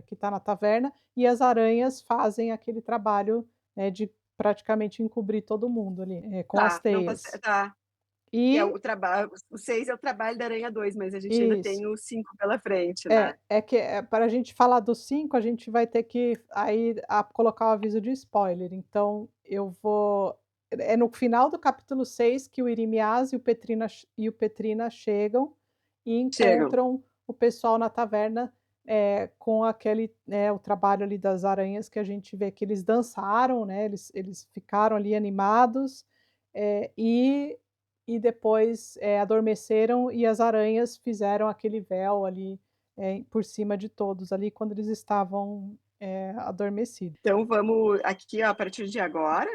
que está na taverna, e as aranhas fazem aquele trabalho, né, de praticamente encobrir todo mundo ali, com as Tá, não tá ce teias. tá. Que é E o trabalho o 6 é o Trabalho da Aranha 2, mas a gente ainda isso. tem o 5 pela frente, né. É que, para a gente falar do 5 a gente vai ter que aí colocar o aviso de spoiler, então eu vou no final do capítulo 6 que o Irimias e o Petrina chegam e Chegam. encontram o pessoal na taverna, com aquele, o trabalho ali das aranhas que a gente vê que eles dançaram, né, eles ficaram ali animados, e depois, adormeceram e as aranhas fizeram aquele véu ali, por cima de todos ali quando eles estavam, adormecidos. Então vamos aqui, ó, a partir de agora,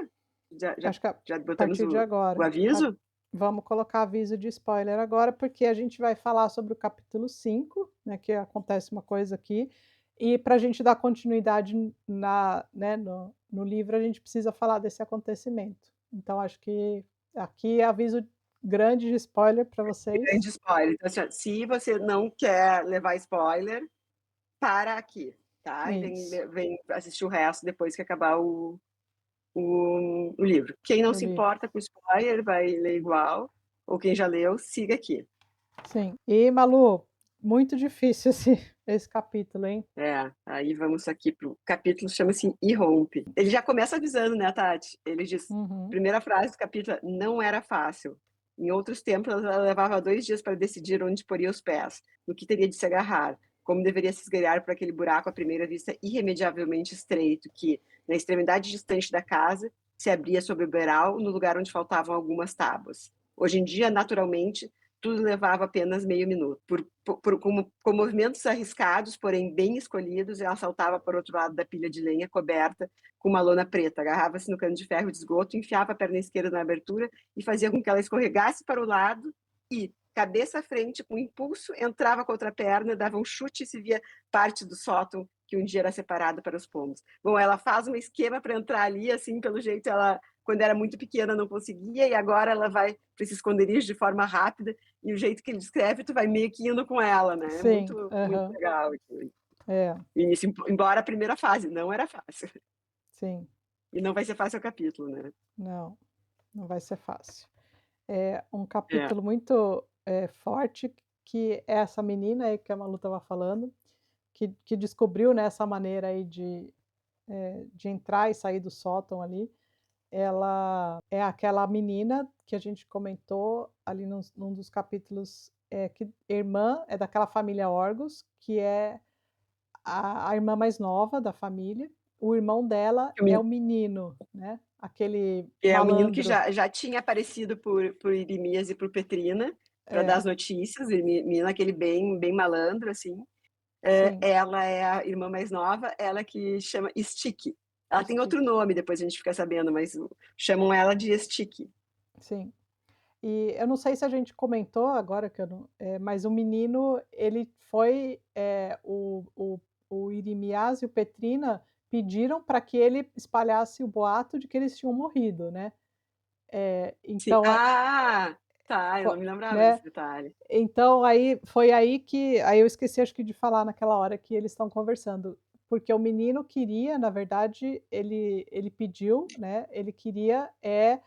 já já Acho que a já botamos partir de o agora, aviso? vamos colocar aviso de spoiler agora, porque a gente vai falar sobre o capítulo 5, né, que acontece uma coisa aqui, e para a gente dar continuidade no livro, a gente precisa falar desse acontecimento. Então acho que aqui é aviso grande de spoiler para vocês. Grande spoiler. Então, assim, ó, se você não quer levar spoiler, para aqui, tá? E Isso, vem assistir o resto depois que acabar o livro. Quem não o se livro. importa com spoiler vai ler igual, ou quem já leu, siga aqui. Sim. E Malu, muito difícil esse capítulo, hein? É, aí vamos aqui pro capítulo, chama-se Irrompe. Ele já começa avisando, né, Tati? Ele diz, Uhum. primeira frase do capítulo, não era fácil. Em outros tempos, ela levava 2 dias para decidir onde poria os pés, no que teria de se agarrar, como deveria se esgueirar por aquele buraco à primeira vista irremediavelmente estreito que, na extremidade distante da casa, se abria sobre o beiral, no lugar onde faltavam algumas tábuas. Hoje em dia, naturalmente, tudo levava apenas meio minuto. Com movimentos arriscados, porém bem escolhidos, ela saltava para o outro lado da pilha de lenha coberta com uma lona preta, agarrava-se no cano de ferro de esgoto, enfiava a perna esquerda na abertura e fazia com que ela escorregasse para o lado e, cabeça à frente, com impulso, entrava com a outra perna, dava um chute e se via parte do sótão que um dia era separado para os pomos. Bom, ela faz um esquema para entrar ali, assim, pelo jeito ela, quando era muito pequena, não conseguia, e agora ela vai para esse esconderijo de forma rápida, e o jeito que ele descreve, tu vai meio que indo com ela, né? É Sim, muito, muito aham. legal aquilo. É, Início, embora a primeira fase não era fácil. sim. E não vai ser fácil o capítulo, né? Não, não vai ser fácil. É um É, capítulo muito, forte, que é essa menina aí que a Malu estava falando, que descobriu, né, essa maneira aí de entrar e sair do sótão ali. Ela é aquela menina que a gente comentou ali num dos capítulos, que irmã é daquela família Orgos, que é a irmã mais nova da família. O irmão dela é o menino, né, aquele é o menino que malandro. já tinha aparecido por Irimias e por Petrina, para dar É, as notícias, o menino aquele bem, bem malandro, assim. sim, Ela é a irmã mais nova, ela que chama Stick. Ela tem outro Stick, nome, depois a gente fica sabendo, mas chamam ela de Stick. sim. E eu não sei se a gente comentou agora que eu não mas o menino ele foi, o Irimias e o Petrina pediram para que ele espalhasse o boato de que eles tinham morrido, né. Sim. Então Ah, tá, eu fo não me lembrava né, desse detalhe. então aí foi aí que aí eu esqueci acho que de falar naquela hora que eles estão conversando, porque o menino queria, na verdade, ele pediu, né, ele queria, eh,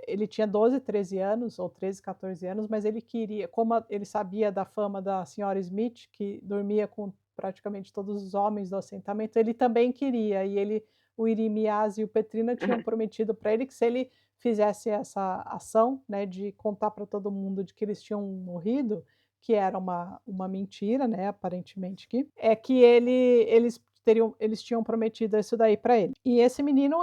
ele tinha 12, 13 anos, ou 13, 14 anos, mas ele queria como ele sabia da fama da senhora Smith, que dormia com praticamente todos os homens do assentamento, ele também queria, e ele o Irimias e o Petrina tinham prometido para ele que se ele fizesse essa ação, né, de contar para todo mundo de que eles tinham morrido, que era uma mentira, né, aparentemente que eles tinham prometido isso daí para ele. E esse menino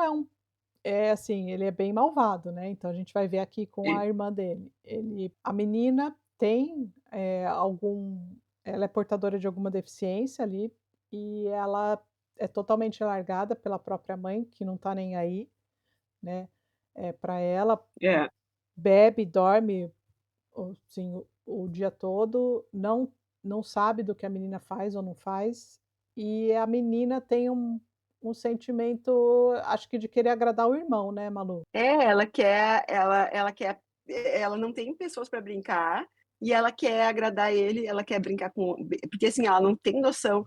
assim, ele é bem malvado, né, então a gente vai ver aqui com a irmã dele. A menina tem, ela é portadora de alguma deficiência ali, e ela é totalmente largada pela própria mãe, que não tá nem aí, né, pra ela. É. Bebe, dorme, assim, o dia todo, não sabe do que a menina faz ou não faz, e a menina tem um sentimento, acho que de querer agradar o irmão, né, Malu? Ela não tem pessoas para brincar, e ela quer agradar ele, ela quer brincar com porque, assim, ela não tem noção,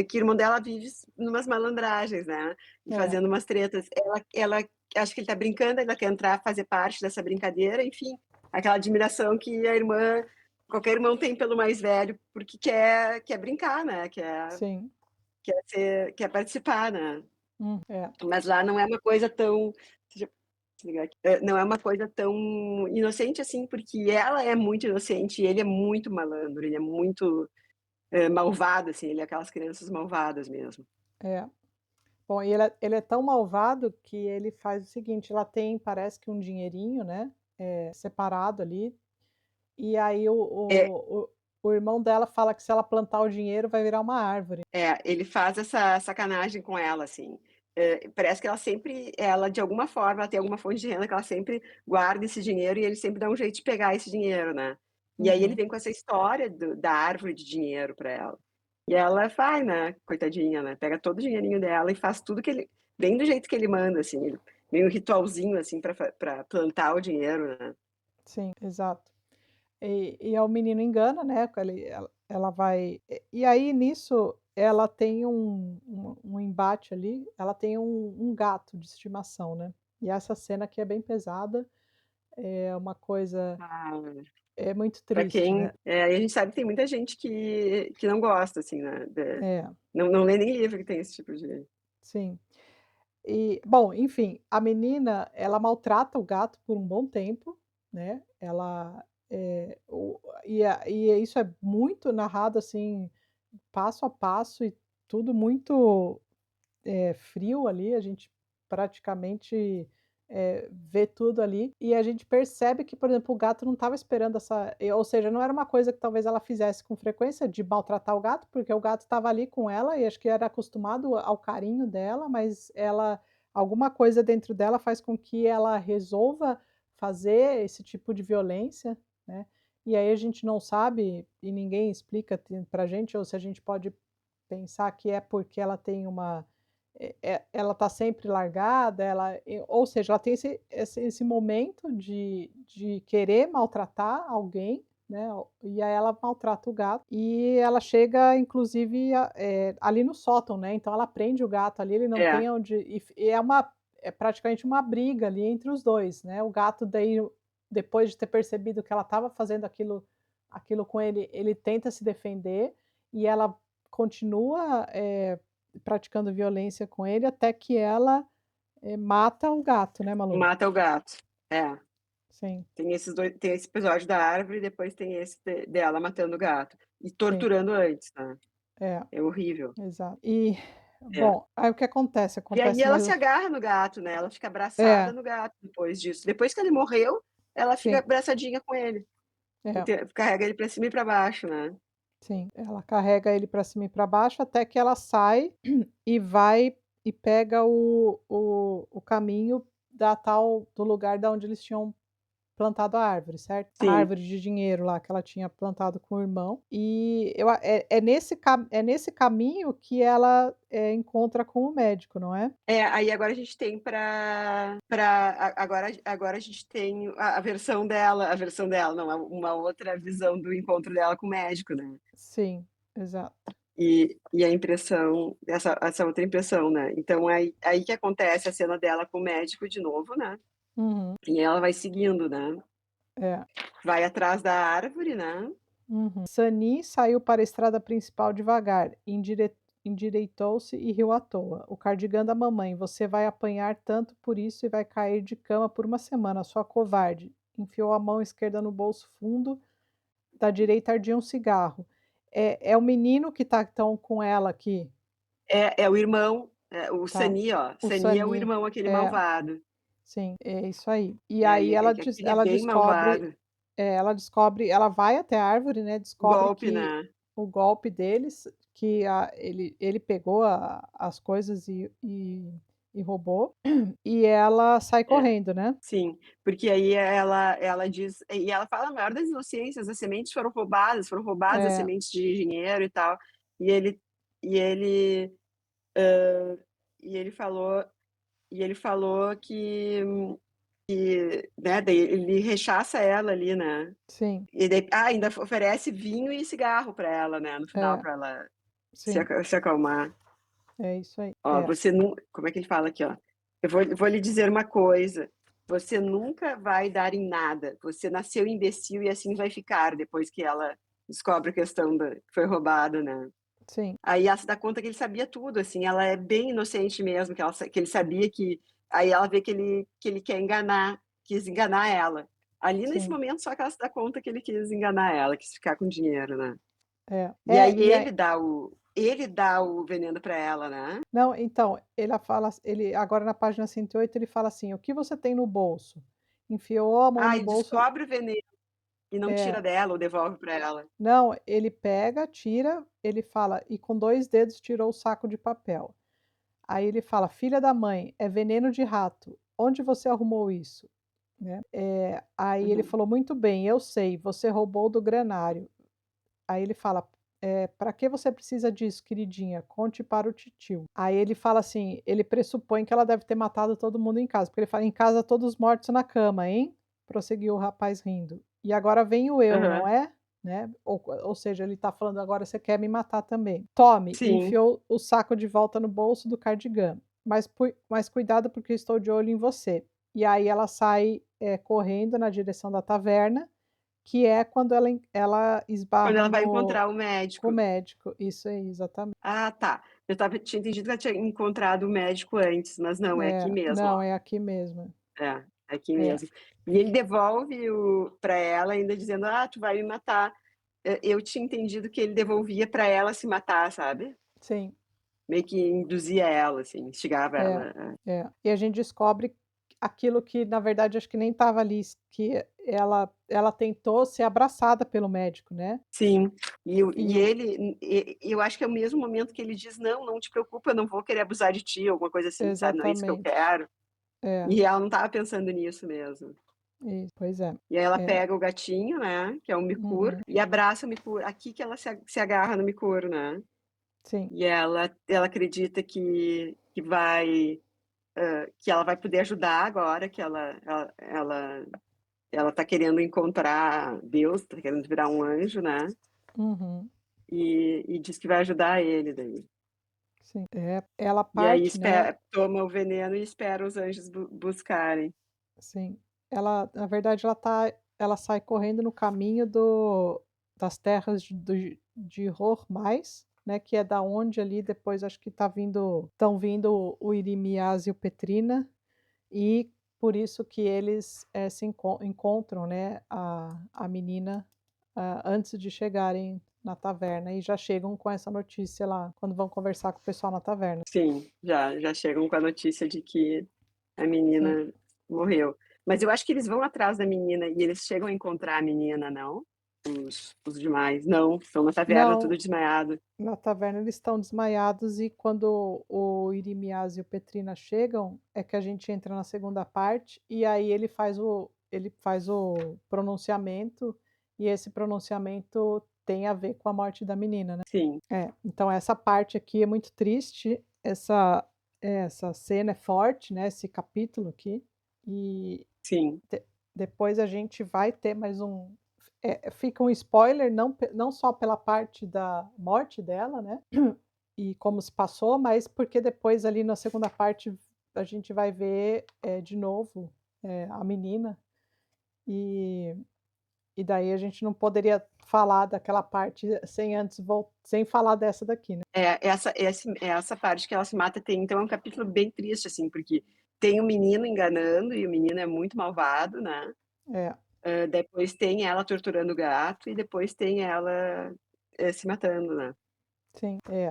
que o irmão dela vive numas malandragens, né, e É, fazendo umas tretas. Ela acha que ele tá brincando, ela quer entrar, fazer parte dessa brincadeira, enfim, aquela admiração que a irmã qualquer irmão tem pelo mais velho, porque quer brincar, né, sim. quer participar, né. É, Mas lá não é uma coisa tão deixa eu desligar aqui. Não é uma coisa tão inocente assim, porque ela é muito inocente e ele é muito malandro, ele é muito, malvado, assim, ele é aquelas crianças malvadas mesmo. É. Bom, e ele é tão malvado que ele faz o seguinte, ela tem parece que um dinheirinho, né, separado ali, e aí É, o irmão dela fala que se ela plantar o dinheiro vai virar uma árvore. ele faz essa sacanagem com ela, assim. Parece que ela de alguma forma, ela tem alguma fonte de renda que ela sempre guarda esse dinheiro e ele sempre dá um jeito de pegar esse dinheiro, né. E aí ele Uhum. vem com essa história da árvore de dinheiro para ela. E ela vai, né, coitadinha, né, pega todo o dinheirinho dela e faz tudo que ele bem do jeito que ele manda, assim, ele meio um ritualzinho, assim, para plantar o dinheiro, né. Sim, exato. E aí o menino engana, né, com ele ela vai e aí nisso ela tem um embate ali, ela tem um gato de estimação, né. E essa cena aqui é bem pesada, é uma coisa Ah, é muito pra triste, quem né. e a gente sabe que tem muita gente que não gosta, assim, né, É, não lê nem livro que tem esse tipo de sim. E, bom, enfim, a menina, ela maltrata o gato por um bom tempo, né, ela, e isso é muito narrado, assim, passo a passo e tudo muito, frio ali, a gente praticamente, vê tudo ali, e a gente percebe que, por exemplo, o gato não estava esperando ou seja, não era uma coisa que talvez ela fizesse com frequência de maltratar o gato, porque o gato estava ali com ela e acho que era acostumado ao carinho dela, mas ela alguma coisa dentro dela faz com que ela resolva fazer esse tipo de violência, né, e aí a gente não sabe e ninguém explica pra gente, ou se a gente pode pensar que é porque ela tem ela está sempre largada, ou seja, ela tem esse momento de querer maltratar alguém, né, e aí ela maltrata o gato, e ela chega inclusive ali no sótão, né, então ela prende o gato ali, ele não é. tem onde e é praticamente uma briga ali entre os 2, né, o gato daí, depois de ter percebido que ela estava fazendo aquilo com ele, ele tenta se defender, e ela continua, praticando violência com ele até que ela, mata o gato, né, Malu? Mata o gato. É, Sim, tem esse episódio da árvore e depois tem esse dela matando o gato. E sim. torturando antes, né. É, É horrível. exato. E, É. bom, aí o que acontece? E aí Acontece ela se mais agarra no gato, né, ela fica abraçada é, no gato depois disso. Depois que ele morreu, ela fica sim, abraçadinha com ele. é, Carrega ele pra cima e pra baixo, né. sim. Ela carrega ele pra cima e pra baixo até que ela sai e vai e pega o caminho do lugar da onde eles tinham plantado a árvore, certo? A Sim. árvore de dinheiro lá que ela tinha plantado com o irmão, e é nesse caminho que ela, encontra com o médico, não é? Aí agora a gente tem agora a gente tem a versão dela não, uma outra visão do encontro dela com o médico, né. Sim, exato. E a impressão essa outra impressão, né. Então aí que acontece a cena dela com o médico de novo, né, Uhum. e ela vai seguindo, né, É. vai atrás da árvore, né. Uhum. Sani saiu para a estrada principal devagar, endireitou-se e riu à toa. O cardigã da mamãe, você vai apanhar tanto por isso e vai cair de cama por uma semana, sua covarde. Enfiou a mão esquerda no bolso fundo, da direita ardia um cigarro. É o menino que tá então com ela aqui, É o irmão, o tá? Sani, ó, O Sani é o Sani. irmão aquele É, malvado. sim, é isso aí. E aí É que aquele é ela bem descobre malvado. ela vai até a árvore, né, O descobre golpe, que né. o golpe deles, que ele pegou as coisas e roubou, e ela sai É. correndo, né. Sim, porque aí ela diz e ela fala a maior das inocências, as sementes foram roubadas as É, sementes de dinheiro e tal, e ele e ele, hã, e ele falou que, né, daí ele rechaça ela ali, né, sim, e daí ainda oferece vinho e cigarro pra ela, né, no final é, pra ela sim, se acalmar. é isso aí. Ó, É, você não como é que ele fala aqui, ó? Eu vou lhe dizer uma coisa, você nunca vai dar em nada, você nasceu imbecil e assim vai ficar, depois que ela descobre a questão da que foi roubada, né. sim, Aí ela se dá conta que ele sabia tudo, assim, ela é bem inocente mesmo, que ele sabia aí ela vê que ele quis enganar ela. Ali nesse sim, momento só que ela se dá conta que ele quis enganar ela, quis ficar com dinheiro, né. É. E aí E aí ele dá o veneno para ela, né. não, então, ele agora na página 108 ele fala assim: "O que você tem no bolso?". Enfiou a mão Ah, no ele bolso. descobre o veneno e não tira É. dela ou devolve para ela. Não, ele pega, tira, ele fala e com 2 dedos tirou o saco de papel. Aí ele fala: "Filha da mãe, é veneno de rato. Onde você arrumou isso?", né. Aí ele Uhum. falou: "Muito bem, eu sei, você roubou do granário". Aí ele fala: "Pra que você precisa disso, queridinha? Conte para o titio". Aí ele fala assim, ele pressupõe que ela deve ter matado todo mundo em casa, porque ele fala: "Em casa todos mortos na cama, hein?", prosseguiu o rapaz rindo. "E agora venho eu, não Aham. é?", né, ou seja, ele tá falando: "Agora você quer me matar também. Tome", e Sim. enfiou o saco de volta no bolso do cardigã. "Mas cuidado porque estou de olho em você". E aí ela sai, correndo na direção da taverna, que é quando ela Quando esbarra ela vai no encontrar o com o médico. médico. Isso aí, exatamente. Ah, tá. Tinha entendido que ela tinha encontrado o médico antes, mas não, é aqui É, mesmo, não, ó. é aqui mesmo. É, é aqui É, mesmo. E ele devolve o pra ela ainda dizendo: "Ah, tu vai me matar". Eu tinha entendido que ele devolvia pra ela se matar, sabe. sim, Meio que induzia ela, assim, instigava é, ela. É. é. E a gente descobre aquilo que na verdade acho que nem estava ali, que ela tentou ser abraçada pelo médico, né. Sim, E e o ele eu acho que é o mesmo momento que ele diz: "Não, não te preocupa, eu não vou querer abusar de ti", alguma coisa assim, sabe, "não é isso que eu exatamente. quero". É, E ela não estava pensando nisso mesmo. pois é. E aí ela É, pega o gatinho, né, que é o Mikur, uhum, e abraça o Mikur, aqui que ela se agarra no Mikur, né. sim, E ela acredita que ela vai poder ajudar agora, que ela tá querendo encontrar Deus, tá querendo virar um anjo, né, uhum, e diz que vai ajudar ele daí. sim. É, ela E aí parte, né. toma o veneno e espera os anjos buscarem. Sim. Ela na verdade ela sai correndo no caminho das terras de Hormais, né, que é da onde ali depois acho que estão vindo o Irimias e o Petrina, e por isso que eles, se encontram, né, a menina, antes de chegarem na taverna e já chegam com essa notícia lá, quando vão conversar com o pessoal na taverna. Sim, já chegam com a notícia de que a Sim. menina morreu. Mas eu acho que eles vão atrás da menina e eles chegam a encontrar a menina, não? Os demais. Não, estão na taverna tudo Não. desmaiado. Na taverna eles estão desmaiados e quando o Irimias e o Petrina chegam, é que a gente entra na segunda parte, e aí ele faz o pronunciamento, e esse pronunciamento tem a ver com a morte da menina, né. Sim, Então essa parte aqui é muito triste, essa cena é forte, né, esse capítulo aqui, e sim, de depois a gente vai ter mais fica um spoiler, não só pela parte da morte dela, né, e como se passou, mas porque depois ali na segunda parte a gente vai ver, de novo, a menina, e daí a gente não poderia falar daquela parte sem falar dessa daqui, né. essa parte que ela se mata tem então é um capítulo bem triste, assim, porque tem o menino enganando e o menino é muito malvado, né. É, Depois tem ela torturando o gato e depois tem ela, se matando, né. sim, é.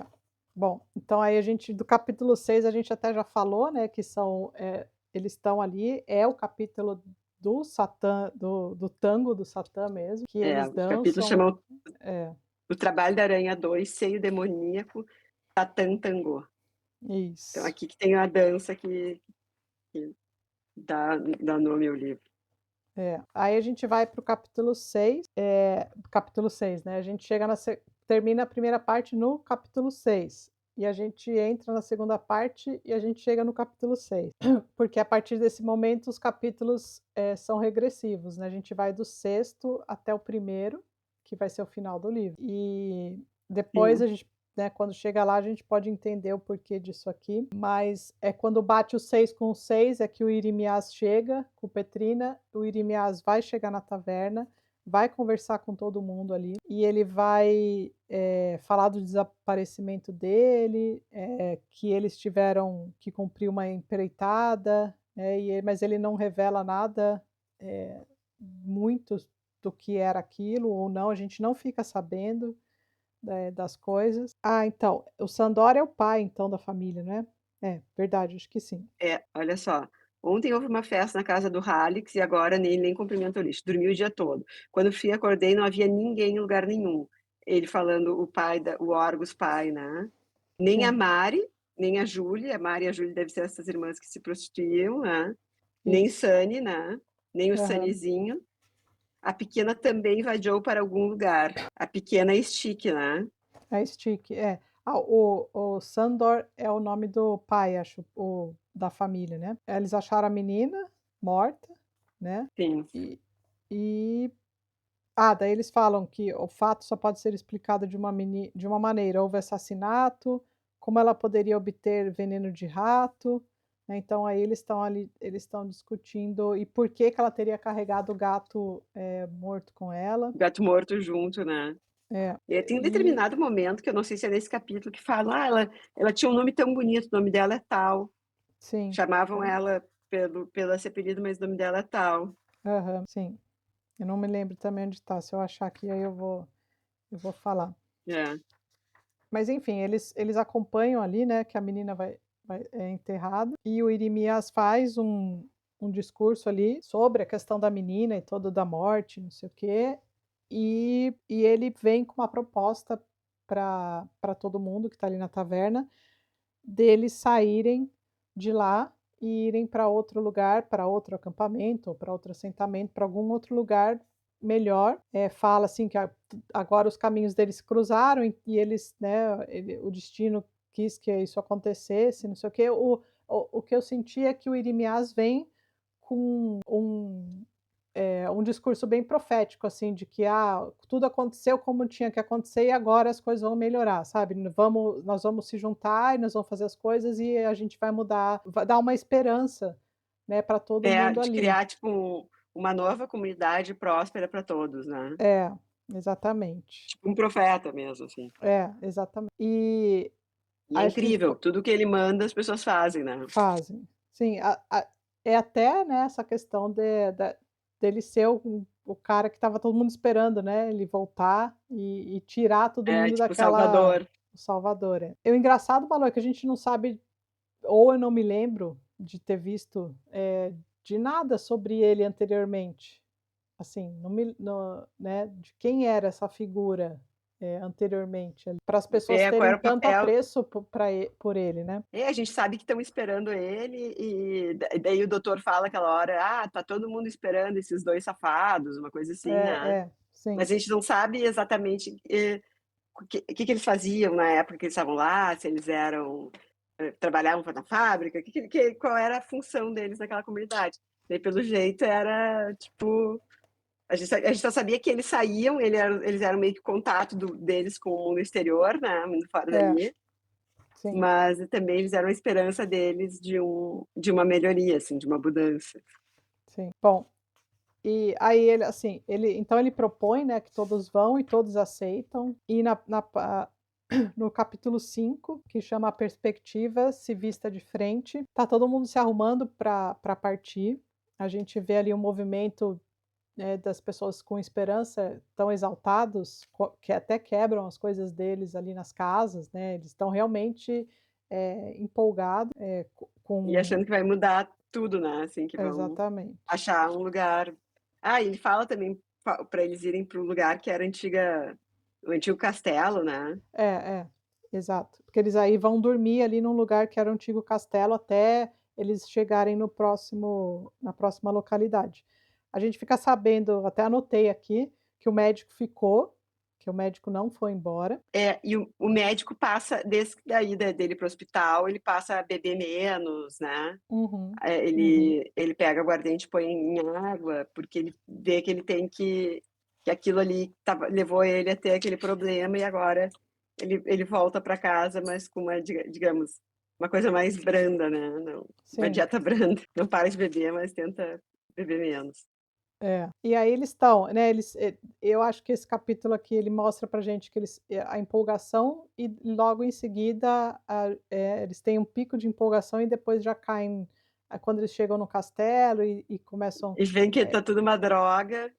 Bom, então aí a gente do capítulo 6 a gente até já falou, né, que eles estão ali, é o capítulo do Satã, do tango do Satã mesmo, que É, eles o capítulo dançam. chama É, O Trabalho da Aranha 2, Seio Demoníaco, Tatan Tangô. Então isso. aqui que tem a dança que dá nome ao livro. Aí a gente vai para o capítulo 6, né, a gente chega termina a primeira parte no capítulo 6 e a gente entra na segunda parte e a gente chega no capítulo 6, porque a partir desse momento os capítulos, são regressivos, né, a gente vai do sexto até o primeiro, que vai ser o final do livro. E depois a Sim, gente, né, quando chega lá a gente pode entender o porquê disso aqui, mas é quando bate o 6 com o 6 é que o Irimias chega com o Petrina, o Irimias vai chegar na taverna, vai conversar com todo mundo ali, e ele vai, falar do desaparecimento dele, que eles tiveram que cumprir uma empreitada, mas ele não revela nada, muito do que era aquilo ou não, a gente não fica sabendo. das coisas. Ah, então, o Sandor é o pai, então, da família, né? É, verdade, acho que sim. É, olha só, ontem houve uma festa na casa do Halix e agora nem cumprimenta o lixo, dormiu o dia todo. Quando fui acordei não havia ninguém em lugar nenhum. Ele falando o pai da o Orgus pai, né. Nem a Sim, Mari, nem a Júlia, a Mari e a Júlia devem ser essas irmãs que se prostituíam, né, nem isso. Sunny, né, nem o Aham. Sunnyzinho. A pequena também vadiou para algum lugar. A pequena é Stick, né. É Stick, é. Ah, o Sandor é o nome do pai, acho, da família, né. Eles acharam a menina morta, né, Sim. e e daí eles falam que o fato só pode ser explicado de uma maneira, houve assassinato, como ela poderia obter veneno de rato, né, então aí eles estão discutindo e por que que ela teria carregado o gato, morto com ela. Gato morto junto, né. É, Tem um e determinado momento, que eu não sei se é nesse capítulo, que fala: "Ah, ela tinha um nome tão bonito, o nome dela é tal". sim. Chamavam É, ela pelo esse apelido, mas o nome dela é tal. aham, sim. Eu não me lembro também onde tá, se eu achar aqui aí eu vou falar. É. Mas enfim, eles acompanham ali, né, que a menina é enterrada, e o Irimias faz um discurso ali sobre a questão da menina e todo da morte, não sei o quê, e ele vem com uma proposta para todo mundo que está ali na taverna, deles saírem de lá e irem para outro lugar, para outro acampamento ou para outro assentamento, para algum outro lugar melhor. Fala assim que agora os caminhos deles se cruzaram e eles, né, o destino quis que isso acontecesse, não sei o quê. O que eu senti é que o Irimias vem com um discurso bem profético, assim, de que, tudo aconteceu como tinha que acontecer e agora as coisas vão melhorar, sabe. Nós vamos se juntar e nós vamos fazer as coisas e a gente vai mudar, vai dar uma esperança, né, para todo É, mundo de ali. criar, tipo, uma nova comunidade próspera para todos, né. É, exatamente. Tipo um profeta mesmo, assim. É, exatamente. E E é a gente incrível, tudo que ele manda as pessoas fazem, né. fazem. Sim, é até, né, essa questão dele ser o cara que estava todo mundo esperando, né, ele voltar e tirar todo É, mundo tipo daquela Salvador. o Salvador, é. E o engraçado, Balu, é que a gente não sabe, ou eu não me lembro de ter visto, de nada sobre ele anteriormente. Assim, não me no né, de quem era essa figura, anteriormente, para as pessoas Qual terem era o tanto papel. apreço por ele, né. A gente sabe que estão esperando ele e daí o doutor fala aquela hora: "Ah, tá todo mundo esperando esses 2 safados", uma coisa assim, né. Sim. Mas a gente não sabe exatamente, o que eles faziam na época que eles estavam lá, se eles eram, trabalhavam na fábrica, qual era a função deles naquela comunidade. Daí pelo jeito era tipo, a gente só sabia que eles saíam, eles eram meio que contato deles com o mundo exterior, né, mundo fora É, dali, sim, mas também eles eram a esperança deles de uma melhoria, assim, de uma mudança. sim. Bom, e aí ele, assim, ele propõe, né, que todos vão e todos aceitam, e no capítulo 5 que chama A Perspectiva se vista de frente, tá todo mundo se arrumando para partir, a gente vê ali um movimento, das pessoas com esperança, tão exaltados, que até quebram as coisas deles ali nas casas, né, eles estão realmente, empolgados, E achando que vai mudar tudo, né, assim, que vão exatamente. achar um lugar. E ele fala também para eles irem para o lugar que era o antigo castelo, né. É, é, exato. Porque eles aí vão dormir ali num lugar que era o antigo castelo até eles chegarem no próximo na próxima localidade. A gente fica sabendo, até anotei aqui, que o médico ficou, que o médico não foi embora. E o médico passa desde da ida dele para o hospital, ele passa a beber menos, né. Uhum, uhum. Ele pega aguardente e põe em água, porque ele vê que ele tem que aquilo ali levou ele a ter aquele problema e agora ele volta para casa, mas com uma digamos, uma coisa mais branda, né, não, uma Sim, dieta branda, não para de beber, mas tenta beber menos. é. E aí eles estão, né, eu acho que esse capítulo aqui ele mostra pra gente que a empolgação e logo em seguida eles têm um pico de empolgação e depois já caem, quando eles chegam no castelo e começam, E veem que eh tá tudo uma droga,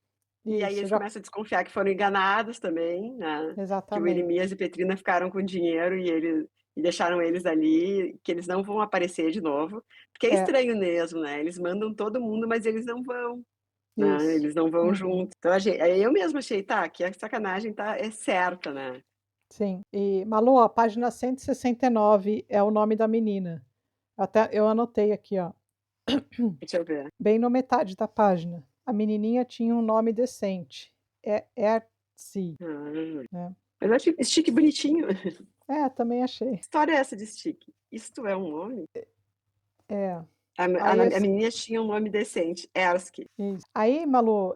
E aí Isso, eles já começam a desconfiar que foram enganados também, né, que o exatamente. Irimias e Petrina ficaram com dinheiro e deixaram eles ali, que eles não vão aparecer de novo, porque é É, estranho mesmo, né, eles mandam todo mundo, mas eles não vão, né, isso. eles não vão Uhum. junto. Então aí eu mesma achei: "Tá, que a sacanagem é certa, né". Sim. E, Malu, a página 169 é o nome da menina. Até eu anotei aqui, ó, Deixa eu ver. bem no metade da página. A menininha tinha um nome decente, é Ertzi, Ah, né. mas eu achei Stick bonitinho. É, também achei. Que história é essa de Stick? Isto é um nome? É. A Aí a esse menininha tinha um nome decente, Erski. Isso. Aí, Malu,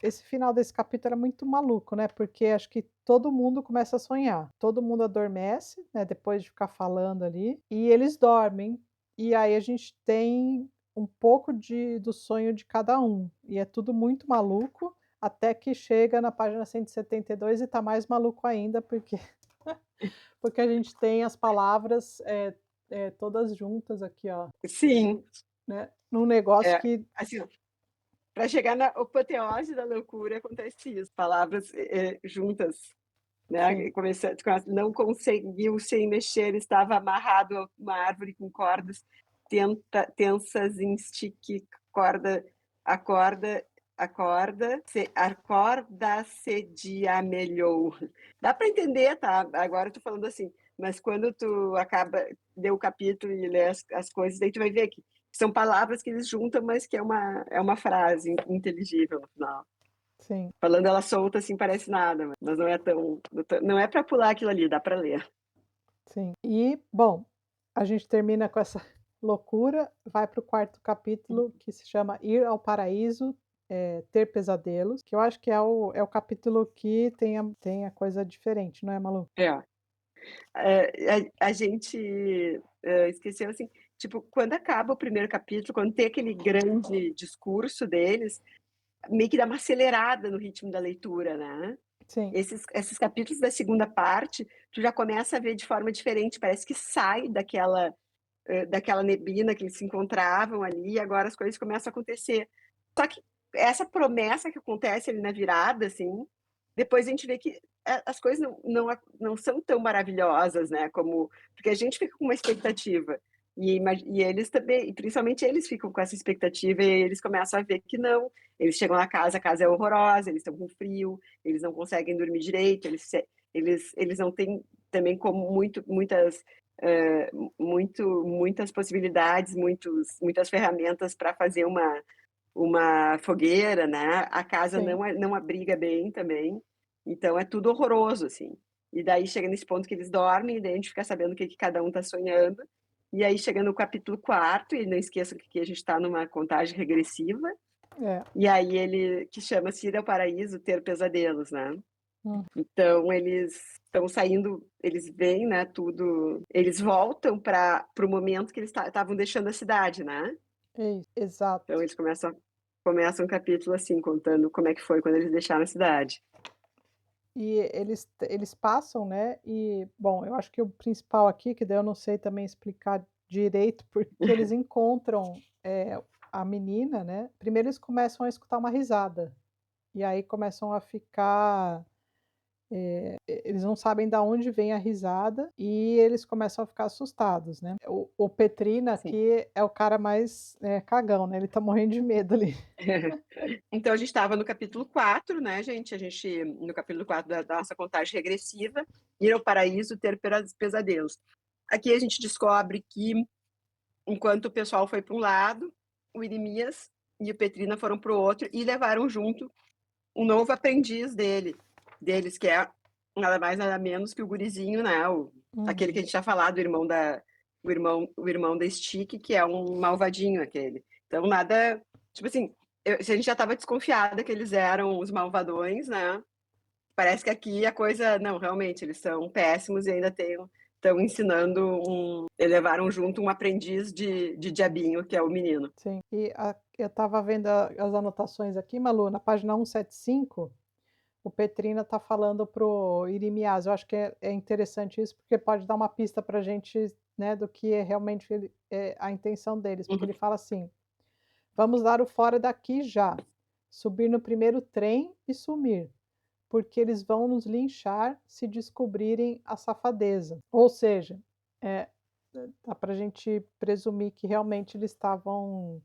esse final desse capítulo é muito maluco, né, porque acho que todo mundo começa a sonhar, todo mundo adormece, né, depois de ficar falando ali, e eles dormem, e aí a gente tem um pouco do sonho de cada um, e é tudo muito maluco, até que chega na página 172 e tá mais maluco ainda, porque porque a gente tem as palavras, todas juntas aqui, ó, Sim, né, num negócio é, que assim, para chegar na apoteose da loucura acontece isso, palavras, juntas, né, sim, começa não conseguiu se mexer, estava amarrado a uma árvore com cordas tensas em estique, corda a corda a corda se diamelhou. Dá para entender, tá, agora eu tô falando assim, mas quando tu acaba ler o capítulo e ler as coisas, daí tu vai ver que são palavras que eles juntam, mas que é uma frase inteligível no final. sim. Falando ela solta, assim, parece nada, mas não é não é para pular aquilo ali, dá para ler. Sim. E, bom, a gente termina com essa loucura, vai para o quarto capítulo, que se chama Ir ao Paraíso, Ter Pesadelos, que eu acho que é o capítulo que tem a coisa diferente, não é, Malu? É. A gente, esqueceu, assim, tipo, quando acaba o primeiro capítulo, quando tem aquele grande discurso deles, meio que dá uma acelerada no ritmo da leitura, né. Sim, Esses capítulos da segunda parte, tu já começa a ver de forma diferente, parece que sai daquela neblina que eles se encontravam ali, e agora as coisas começam a acontecer. Só que essa promessa que acontece ali na virada, assim, depois a gente vê que as coisas não são tão maravilhosas, né, como porque a gente fica com uma expectativa, e eles também, e principalmente eles ficam com essa expectativa, e eles começam a ver que não, eles chegam na casa, a casa é horrorosa, eles estão com frio, eles não conseguem dormir direito, eles não têm também como muitas, hã, muitas possibilidades, muitas ferramentas para fazer uma fogueira, né? A casa sim, não abriga bem também, então é tudo horroroso, assim. E daí chega nesse ponto que eles dormem, e daí a gente fica sabendo o que cada um está sonhando. E aí chega no capítulo quarto, e não esqueça que aqui a gente está numa contagem regressiva, é. e aí ele que chama-se Ir ao Paraíso, Ter Pesadelos, né? Hum, Então eles estão saindo, eles veem, né, tudo, eles voltam para o momento que eles estavam deixando a cidade, né? Então exato. eles começam um capítulo assim, contando como é que foi quando eles deixaram a cidade. E eles passam, né, e, bom, eu acho que o principal aqui, que daí eu não sei também explicar direito, porque eles encontram, a menina, né, primeiro eles começam a escutar uma risada. E aí começam a ficar, eles não sabem da onde vem a risada e eles começam a ficar assustados, né. O Petrina Sim. aqui é o cara mais, cagão, né, ele tá morrendo de medo ali. Então a gente estava no capítulo 4, né, gente? A gente, no capítulo 4 da nossa contagem regressiva, ir ao paraíso, ter pesadelos. Aqui a gente descobre que, enquanto o pessoal foi para um lado, o Irimias e o Petrina foram para o outro e levaram junto um novo aprendiz deles, que é nada mais nada menos que o gurizinho, né? Aquele que a Uhum. gente já falado, o irmão da Stick, que é um malvadinho aquele. Então, nada. Tipo assim, se a gente já estava desconfiada que eles eram os malvadões, né? Parece que aqui a coisa. Não, realmente, eles são péssimos e ainda estão ensinando levaram junto um aprendiz de diabinho, que é o menino. Sim. E eu estava vendo as anotações aqui, Malu, na página 175, o Petrina está falando pro Irimias. Eu acho que é interessante isso, porque pode dar uma pista para a gente, né, do que é realmente a intenção deles, porque Uhum. ele fala assim: "Vamos dar o fora daqui já. subir no primeiro trem e sumir, porque eles vão nos linchar se descobrirem a safadeza. Ou seja, eh, dá para a gente presumir que realmente eles estavam,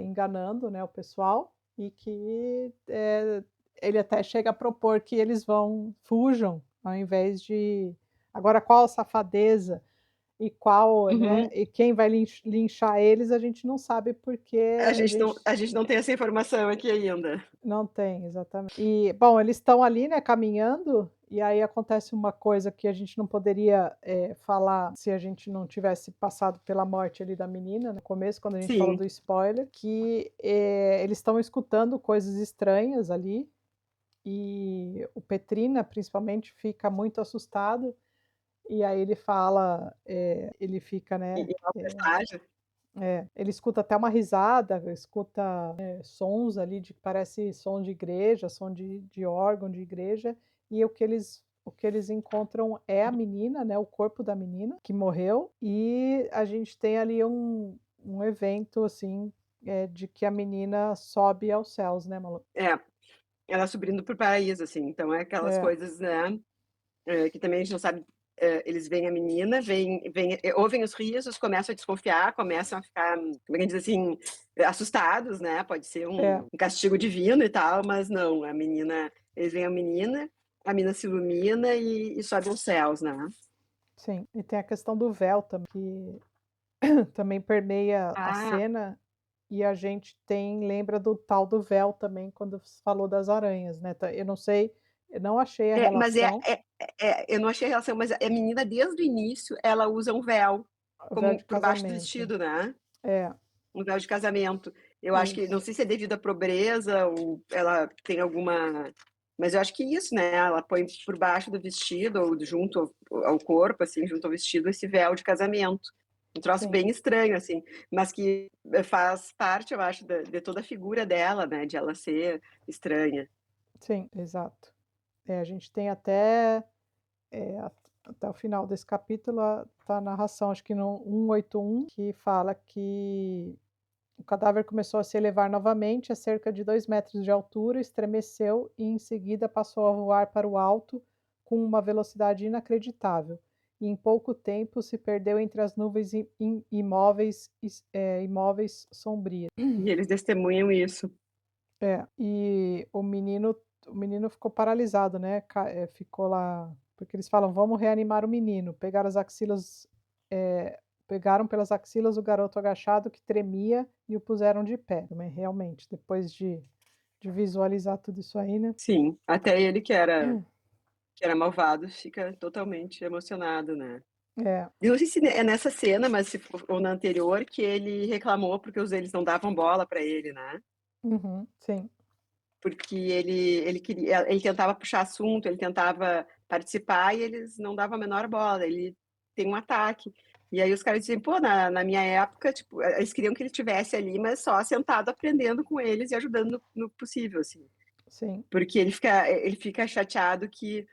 enganando, né, o pessoal e que, ele até chega a propor que eles fujam, ao invés de agora qual a safadeza e qual, né, Uhum. e quem vai linchar eles, a gente não sabe, porque a gente A gente não tem essa informação aqui ainda. não tem, exatamente. E, bom, eles estão ali, né, caminhando, e aí acontece uma coisa que a gente não poderia, falar se a gente não tivesse passado pela morte ali da menina, no começo, quando a gente falou Sim. do spoiler, que, eles estão escutando coisas estranhas ali, e o Petrina, principalmente, fica muito assustado, e aí ele fala, ele fica, né, E mau presságio. ele escuta até uma risada, escuta, sons ali de parece som de igreja, som de órgão de igreja, e o que eles encontram é a menina, né, o corpo da menina que morreu, e a gente tem ali um evento, assim, de que a menina sobe aos céus, né, Malu? É, ela subindo para o paraíso, assim, então é aquelas É, coisas, né, que também a gente não sabe, eles veem a menina, ouvem os risos, começam a desconfiar, começam a ficar, como é que diz assim, assustados, né, pode ser é, um castigo divino e tal, mas não, eles veem a menina se ilumina e sobe aos céus, né. sim. E tem a questão do véu também, que também permeia a Ah, cena, e a gente lembra do tal do véu também quando falou das aranhas, né, eu não sei, eu não achei a mas relação, eu não achei a relação, mas a menina desde o início, ela usa um véu, o véu como de por baixo do casamento. vestido, né. É, Um véu de casamento. Eu acho que não isso. sei se é devido à pobreza ou ela tem alguma, mas eu acho que isso, né, ela põe por baixo do vestido ou junto ao corpo, assim, junto ao vestido, esse véu de casamento. Um troço Sim, bem estranho, assim, mas que, faz parte, eu acho, da de toda a figura dela, né, de ela ser estranha. sim, exato. A gente tem até o final desse capítulo, tá a narração, acho que no 181, que fala que o cadáver começou a se elevar novamente a cerca de 2 metros de altura, estremeceu e em seguida passou a voar para o alto com uma velocidade inacreditável. E em pouco tempo se perdeu entre as nuvens imóveis sombrias. E eles testemunham isso. E o menino ficou paralisado, né, ficou lá porque eles falam: "Vamos reanimar o menino". Pegaram pelas axilas o garoto agachado que tremia e o puseram de pé. Também realmente, depois de visualizar tudo isso aí, né. Sim, até ele que era malvado fica totalmente emocionado, né. É, Eu não sei se é nessa cena, mas se for ou na anterior, que ele reclamou porque os eles não davam bola pra ele, né. uhum, sim, Porque ele queria, ele tentava puxar assunto, ele tentava participar e eles não davam a menor bola, ele tem um ataque. E aí os caras dizem: "Pô, na minha época, tipo, eles queriam que ele estivesse ali, mas só sentado aprendendo com eles e ajudando no possível, assim". sim, Porque ele fica chateado que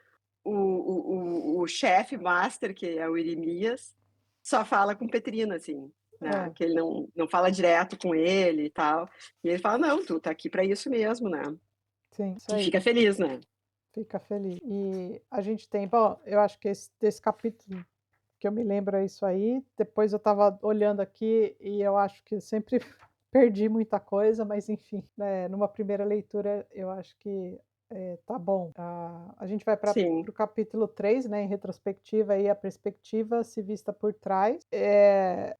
o chefe master, que é o Irimias, só fala com Petrina, assim, né, é, que ele não fala direto com ele e tal. E ele fala: "Não, tu tá aqui pra isso mesmo, né". sim, isso E aí, fica feliz, né. fica feliz. E a gente tem bom, eu acho que desse capítulo que eu me lembro é isso aí, depois eu estava olhando aqui e eu acho que eu sempre perdi muita coisa, mas enfim, né, numa primeira leitura eu acho que, tá bom. A gente vai para Sim, o capítulo 3, né, em retrospectiva aí a perspectiva se vista por trás,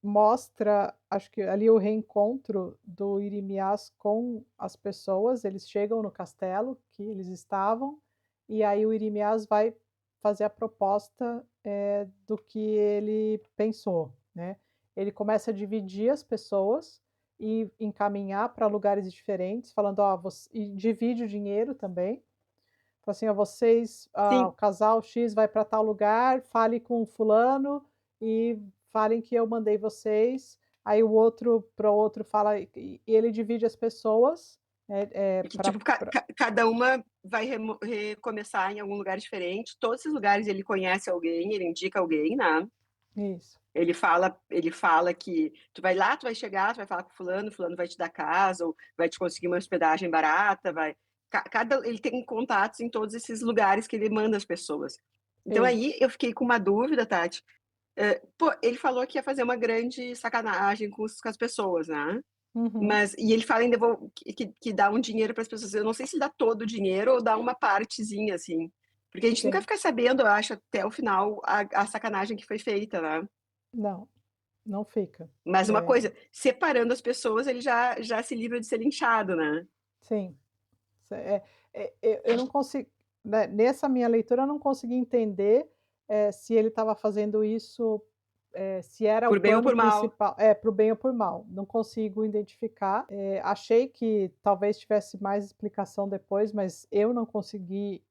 mostra, acho que ali o reencontro do Irimias com as pessoas, eles chegam no castelo que eles estavam, e aí o Irimias vai fazer a proposta, do que ele pensou, né. Ele começa a dividir as pessoas e encaminhar para lugares diferentes, falando: "Ó, e divide o dinheiro também. Fala assim: "Ó, o sim. casal X vai para tal lugar, fale com fulano e falem que eu mandei vocês". Aí o outro para o outro fala e ele divide as pessoas, E que pra tipo cada uma vai recomeçar em algum lugar diferente, todos esses lugares ele conhece alguém, ele indica alguém, né. Isso. Ele fala que tu vai lá, tu vai chegar, tu vai falar com fulano, fulano vai te dar casa ou vai te conseguir uma hospedagem barata, vai cada ele tem contatos em todos esses lugares que ele manda as pessoas. Então aí Isso. eu fiquei com uma dúvida, Tati, pô, ele falou que ia fazer uma grande sacanagem com as pessoas, né, Uhum. mas e ele fala em devol que dá um dinheiro para as pessoas, eu não sei se dá todo o dinheiro ou dá uma partezinha, assim, porque a gente nunca Sim. fica sabendo, eu acho, até o final a sacanagem que foi feita, né. Não, não fica. Mas uma É, coisa, separando as pessoas, ele já se livra de ser linchado, né. sim. Eu não consigo, né, nessa minha leitura eu não consegui entender, se ele estava fazendo isso, se era o Por bem ou plano por mal. principal para o bem ou por mal, não consigo identificar. Achei que talvez tivesse mais explicação depois, mas eu não consegui,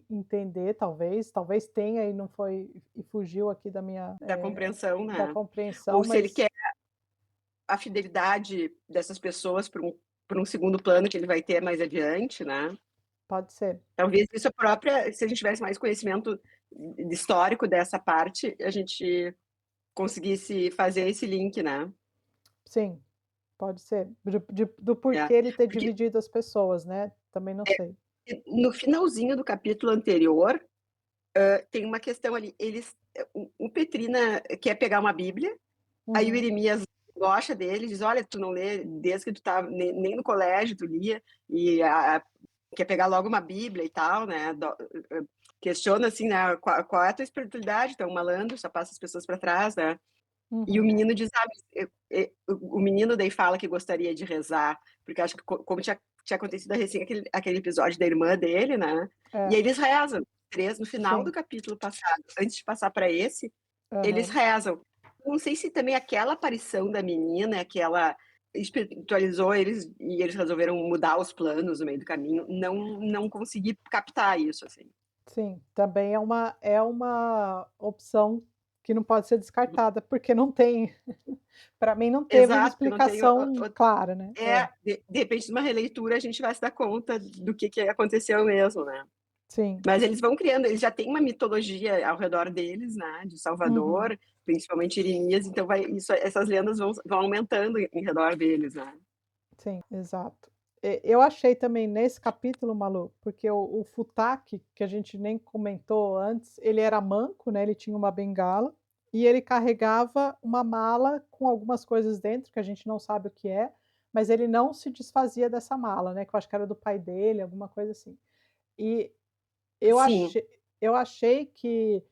entender talvez tenha e não foi e fugiu aqui da minha, Da compreensão, da né. compreensão, Ou se ele mas quer a fidelidade dessas pessoas por um segundo plano que ele vai ter mais adiante, né. pode ser. Talvez isso a própria se a gente tivesse mais conhecimento histórico dessa parte, a gente conseguisse fazer esse link, né. Sim, pode ser. Do É, porquê ele ter porque dividido as pessoas, né, também não sei. no finalzinho do capítulo anterior, tem uma questão ali, o Petrina quer pegar uma bíblia. Aí o Uhum, Iremias gosta dele, diz: "Olha, tu não lê desde que tu tá nem no colégio tu lia, e quer pegar logo uma bíblia e tal, né, questiona assim, né, qual é a tua espiritualidade, tu é um malandro, só passa as pessoas para trás, né". E o uhum. menino diz: "Ah, mas o menino daí fala que gostaria de rezar, porque acho que como tinha acontecido recém aquele episódio da irmã dele, né, e É, aí eles rezam, 3 no final do sim. capítulo passado, antes de passar para esse, eles Aham. rezam. Não sei se também aquela aparição da menina, que ela espiritualizou eles e eles resolveram mudar os planos no meio do caminho, não consegui captar isso, assim. Sim, também é uma opção que não pode ser descartada, porque não tem para mim não teve uma Exato, porque não tem explicação clara, né. É, de repente numa releitura a gente vai se dar conta do que aconteceu mesmo, né. sim. Mas eles vão criando, eles já têm uma mitologia ao redor deles, né, de Uhum. Salvador, principalmente Irimias, então essas lendas vão aumentando em redor deles, né. Sim, exato. Eu achei também nesse capítulo, Malu, porque o Futaki, que a gente nem comentou antes, ele era manco, né, ele tinha uma bengala, e ele carregava uma mala com algumas coisas dentro, que a gente não sabe o que é, mas ele não se desfazia dessa mala, né, que eu acho que era do pai dele, alguma coisa assim. E eu Sim, achei eu achei que,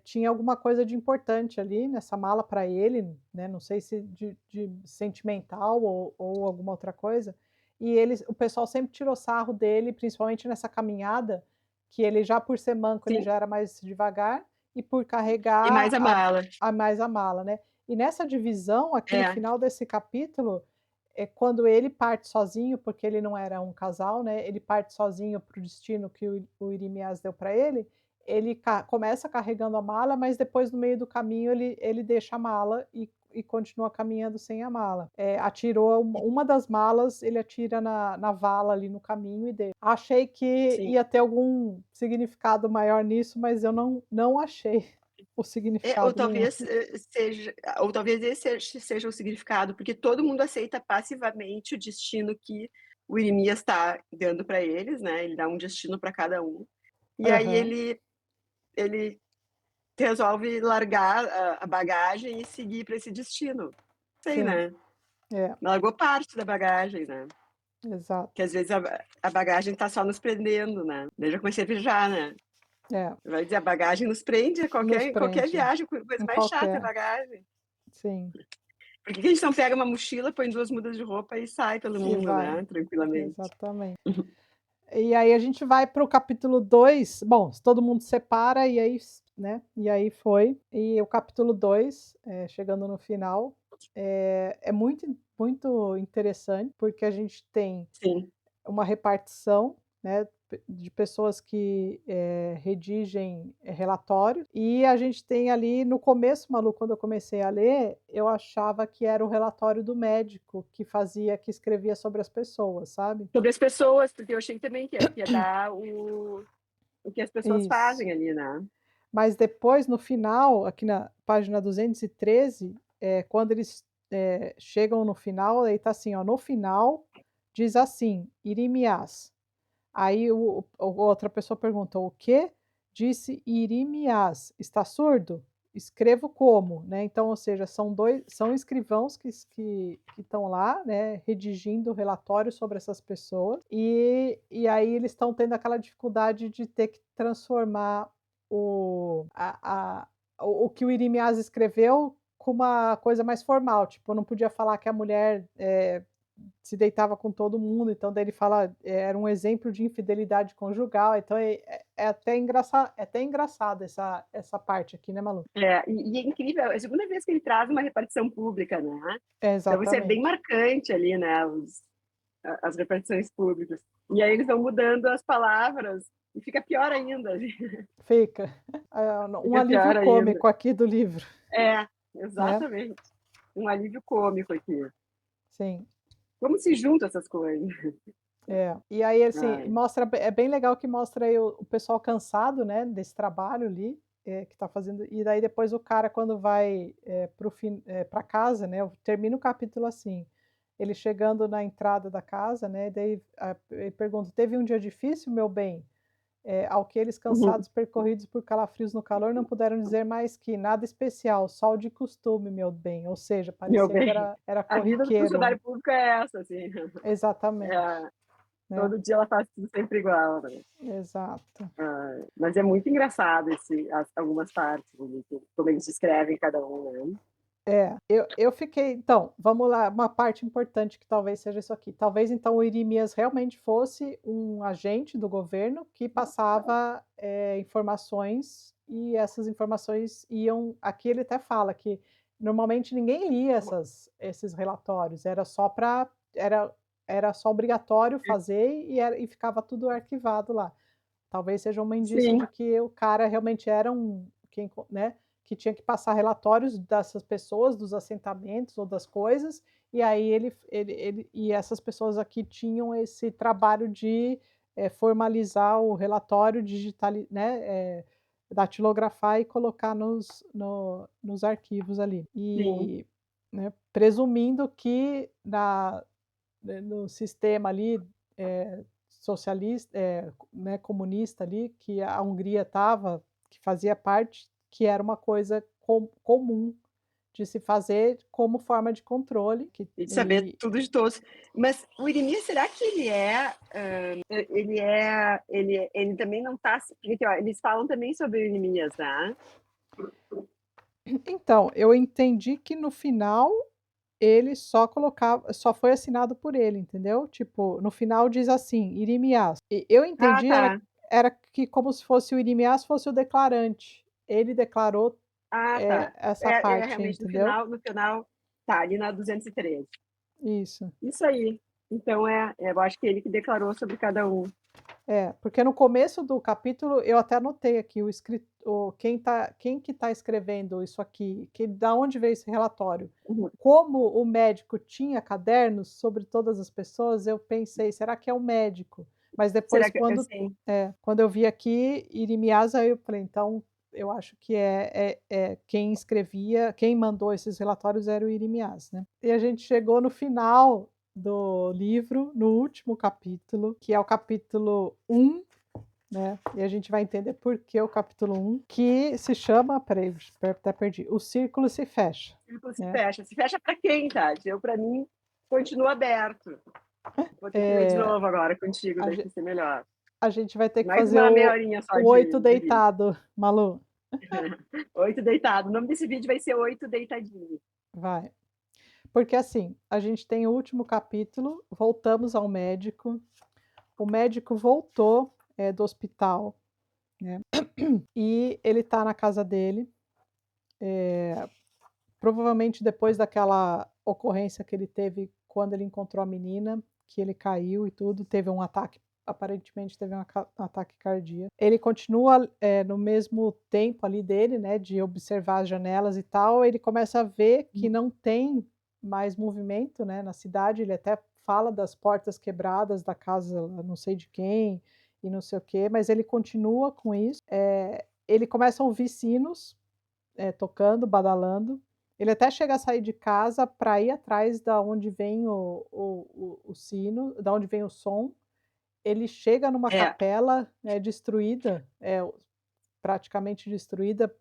tinha alguma coisa de importante ali nessa mala para ele, né, não sei se de sentimental ou alguma outra coisa, e o pessoal sempre tirou sarro dele, principalmente nessa caminhada, que ele já por ser manco, ele sim. já era mais devagar, e por E mais carregar a a mala. a mais a mala, né. E nessa divisão, aqui no É, final desse capítulo, é quando ele parte sozinho, porque ele não era um casal, né, ele parte sozinho para o destino que o Irimias deu para ele, ele começa carregando a mala, mas depois no meio do caminho ele deixa a mala e continua caminhando sem a mala. Atirou uma das malas, ele atira na vala ali no caminho e deixa. Achei que sim. ia ter algum significado maior nisso, mas eu não achei o Ou significado nenhum. talvez, ou talvez esse seja o significado, porque todo mundo aceita passivamente o destino que o Irimias está dando para eles, né, ele dá um destino para cada um, e aí Aham, ele resolve largar a bagagem e seguir para esse destino. Sei, sim, né, é, largou parte da bagagem, né, que exato. às vezes a bagagem está só nos prendendo, né. Daí eu já comecei a viajar, né, É, vai dizer: "A bagagem nos prende a nos qualquer prende viagem, coisa em mais chata é a qualquer, bagagem". sim, Por que que a gente não pega uma mochila, põe 2 mudas de roupa e sai pelo e mundo, vai, né, tranquilamente. exatamente. E aí a gente vai para o capítulo 2. Bom, todo mundo separa e aí né, e aí foi. E o capítulo 2, chegando no final, é muito interessante, porque a gente tem Sim, uma repartição, né, de pessoas que, redigem, relatórios, e a gente tem ali no começo, Malu, quando eu comecei a ler, eu achava que era o relatório do médico que escrevia sobre as pessoas, sabe. sobre as pessoas, porque eu achei também que ia dar o que as pessoas Isso. fazem ali, né. Mas depois, no final, aqui na página 213, quando eles, chegam no final, aí tá assim, ó: "No final, diz assim, Irimiás". Aí o outra pessoa perguntou: "O quê?". Disse: "Irimiás, está surdo? Escrevo como?", né, então, ou seja, são escrivãos que estão lá, né, redigindo relatórios sobre essas pessoas, e aí eles estão tendo aquela dificuldade de ter que transformar o que o Irimiás escreveu com uma coisa mais formal, tipo, não podia falar que a mulher, se deitava com todo mundo, então daí ele fala, era um exemplo de infidelidade conjugal, então é até engraçado essa parte aqui, né, Malu? E é incrível, é a segunda vez que ele traz uma repartição pública, né. É, Então isso é bem exatamente. marcante ali, né, as repartições públicas. E aí eles vão mudando as palavras e fica pior ainda, Fica. Um fica alívio pior ainda. cômico aqui do livro, É, né. exatamente. Um alívio cômico aqui. Sim, Como se juntam essas coisas? é. E aí, assim, Ai. mostra é bem legal que mostra aí o pessoal cansado, né, desse trabalho ali, que tá fazendo, e daí depois o cara quando vai, para o fim, pra casa, né, termina o capítulo assim, ele chegando na entrada da casa, né, daí ele pergunta: "Teve um dia difícil, meu bem?". Ao que eles, Uhum. cansados, percorridos por calafrios no calor, não puderam dizer mais que: "Nada especial, só o de costume, meu bem", ou seja, Meu parecia que bem, era a vida do corriqueiro. funcionário público é essa, assim. Exatamente, É, né. todo dia ela faz tudo sempre igual, né. Exato. Mas é muito engraçado algumas partes ali, como eles descrevem cada um, né. É, eu fiquei então, vamos lá, uma parte importante que talvez seja isso aqui, talvez então o Irimias realmente fosse um agente do governo que passava, informações, e essas informações iam, aqui ele até fala que normalmente ninguém lia esses relatórios, era era só obrigatório fazer, e ficava tudo arquivado lá. Talvez seja um indício Sim, de que o cara realmente era né, que tinha que passar relatórios dessas pessoas, dos assentamentos ou das coisas, e aí e essas pessoas aqui tinham esse trabalho de, formalizar o relatório, né, datilografar e colocar nos arquivos ali. sim, E, né, presumindo que no sistema ali, socialista, né, comunista ali, que a Hungria estava, que fazia parte, que era uma coisa comum de se fazer como forma de controle, e de saber tudo de todos. Mas o Irimi, será que ele também não tá, porque aqui, ó, eles falam também sobre o Irimias, né. então, eu entendi que no final ele só foi assinado por ele, entendeu? Tipo, no final diz assim: "Irimias". E eu Ah, entendi tá. era que como se fosse o Irimias fosse o declarante. Ele declarou, Ah, tá. essa É parte, realmente entendeu? no final, tá, ali na 213. Isso. Isso aí. Então eu acho que ele que declarou sobre cada um. É, porque no começo do capítulo eu até anotei aqui quem que está escrevendo isso aqui, que da onde veio esse relatório. Uhum. Como o médico tinha cadernos sobre todas as pessoas, eu pensei: "Será que é o médico?". Mas depois Será que assim, quando eu vi aqui Irimias, aí eu falei: "Então, eu acho que quem escrevia, quem mandou esses relatórios era o Irimias", né. E a gente chegou no final do livro, no último capítulo, que é o capítulo 1, né, e a gente vai entender por que o capítulo 1, que se chama, espera aí, até perdi, "O Círculo se fecha", o círculo se né. fecha. Se fecha para quem, Tati? Eu, para mim, continua aberto. Vou ter que ler de Eh, novo agora contigo, a daí gen vai ser melhor. a gente vai ter que Mais fazer uma meia horinha só o de 8 vídeo. deitado, Malu. 8 deitado. O nome desse vídeo vai ser 8 deitadinho. Vai. Porque, assim, a gente tem o último capítulo, voltamos ao médico, o médico voltou, do hospital, né, e ele tá na casa dele, provavelmente depois daquela ocorrência que ele teve quando ele encontrou a menina, que ele caiu e tudo, teve um ataque, aparentemente teve um ataque cardíaco. Ele continua, no mesmo tempo ali dele, né, de observar as janelas e tal, ele começa a ver que não tem mais movimento, né, na cidade, ele até fala das portas quebradas da casa não sei de quem, e não sei o quê, mas ele continua com isso. ele começa a ouvir sinos, tocando, badalando. Ele até chega a sair de casa para ir atrás da onde vem o sino, da onde vem o som. Ele chega numa É, capela, destruída, praticamente destruída,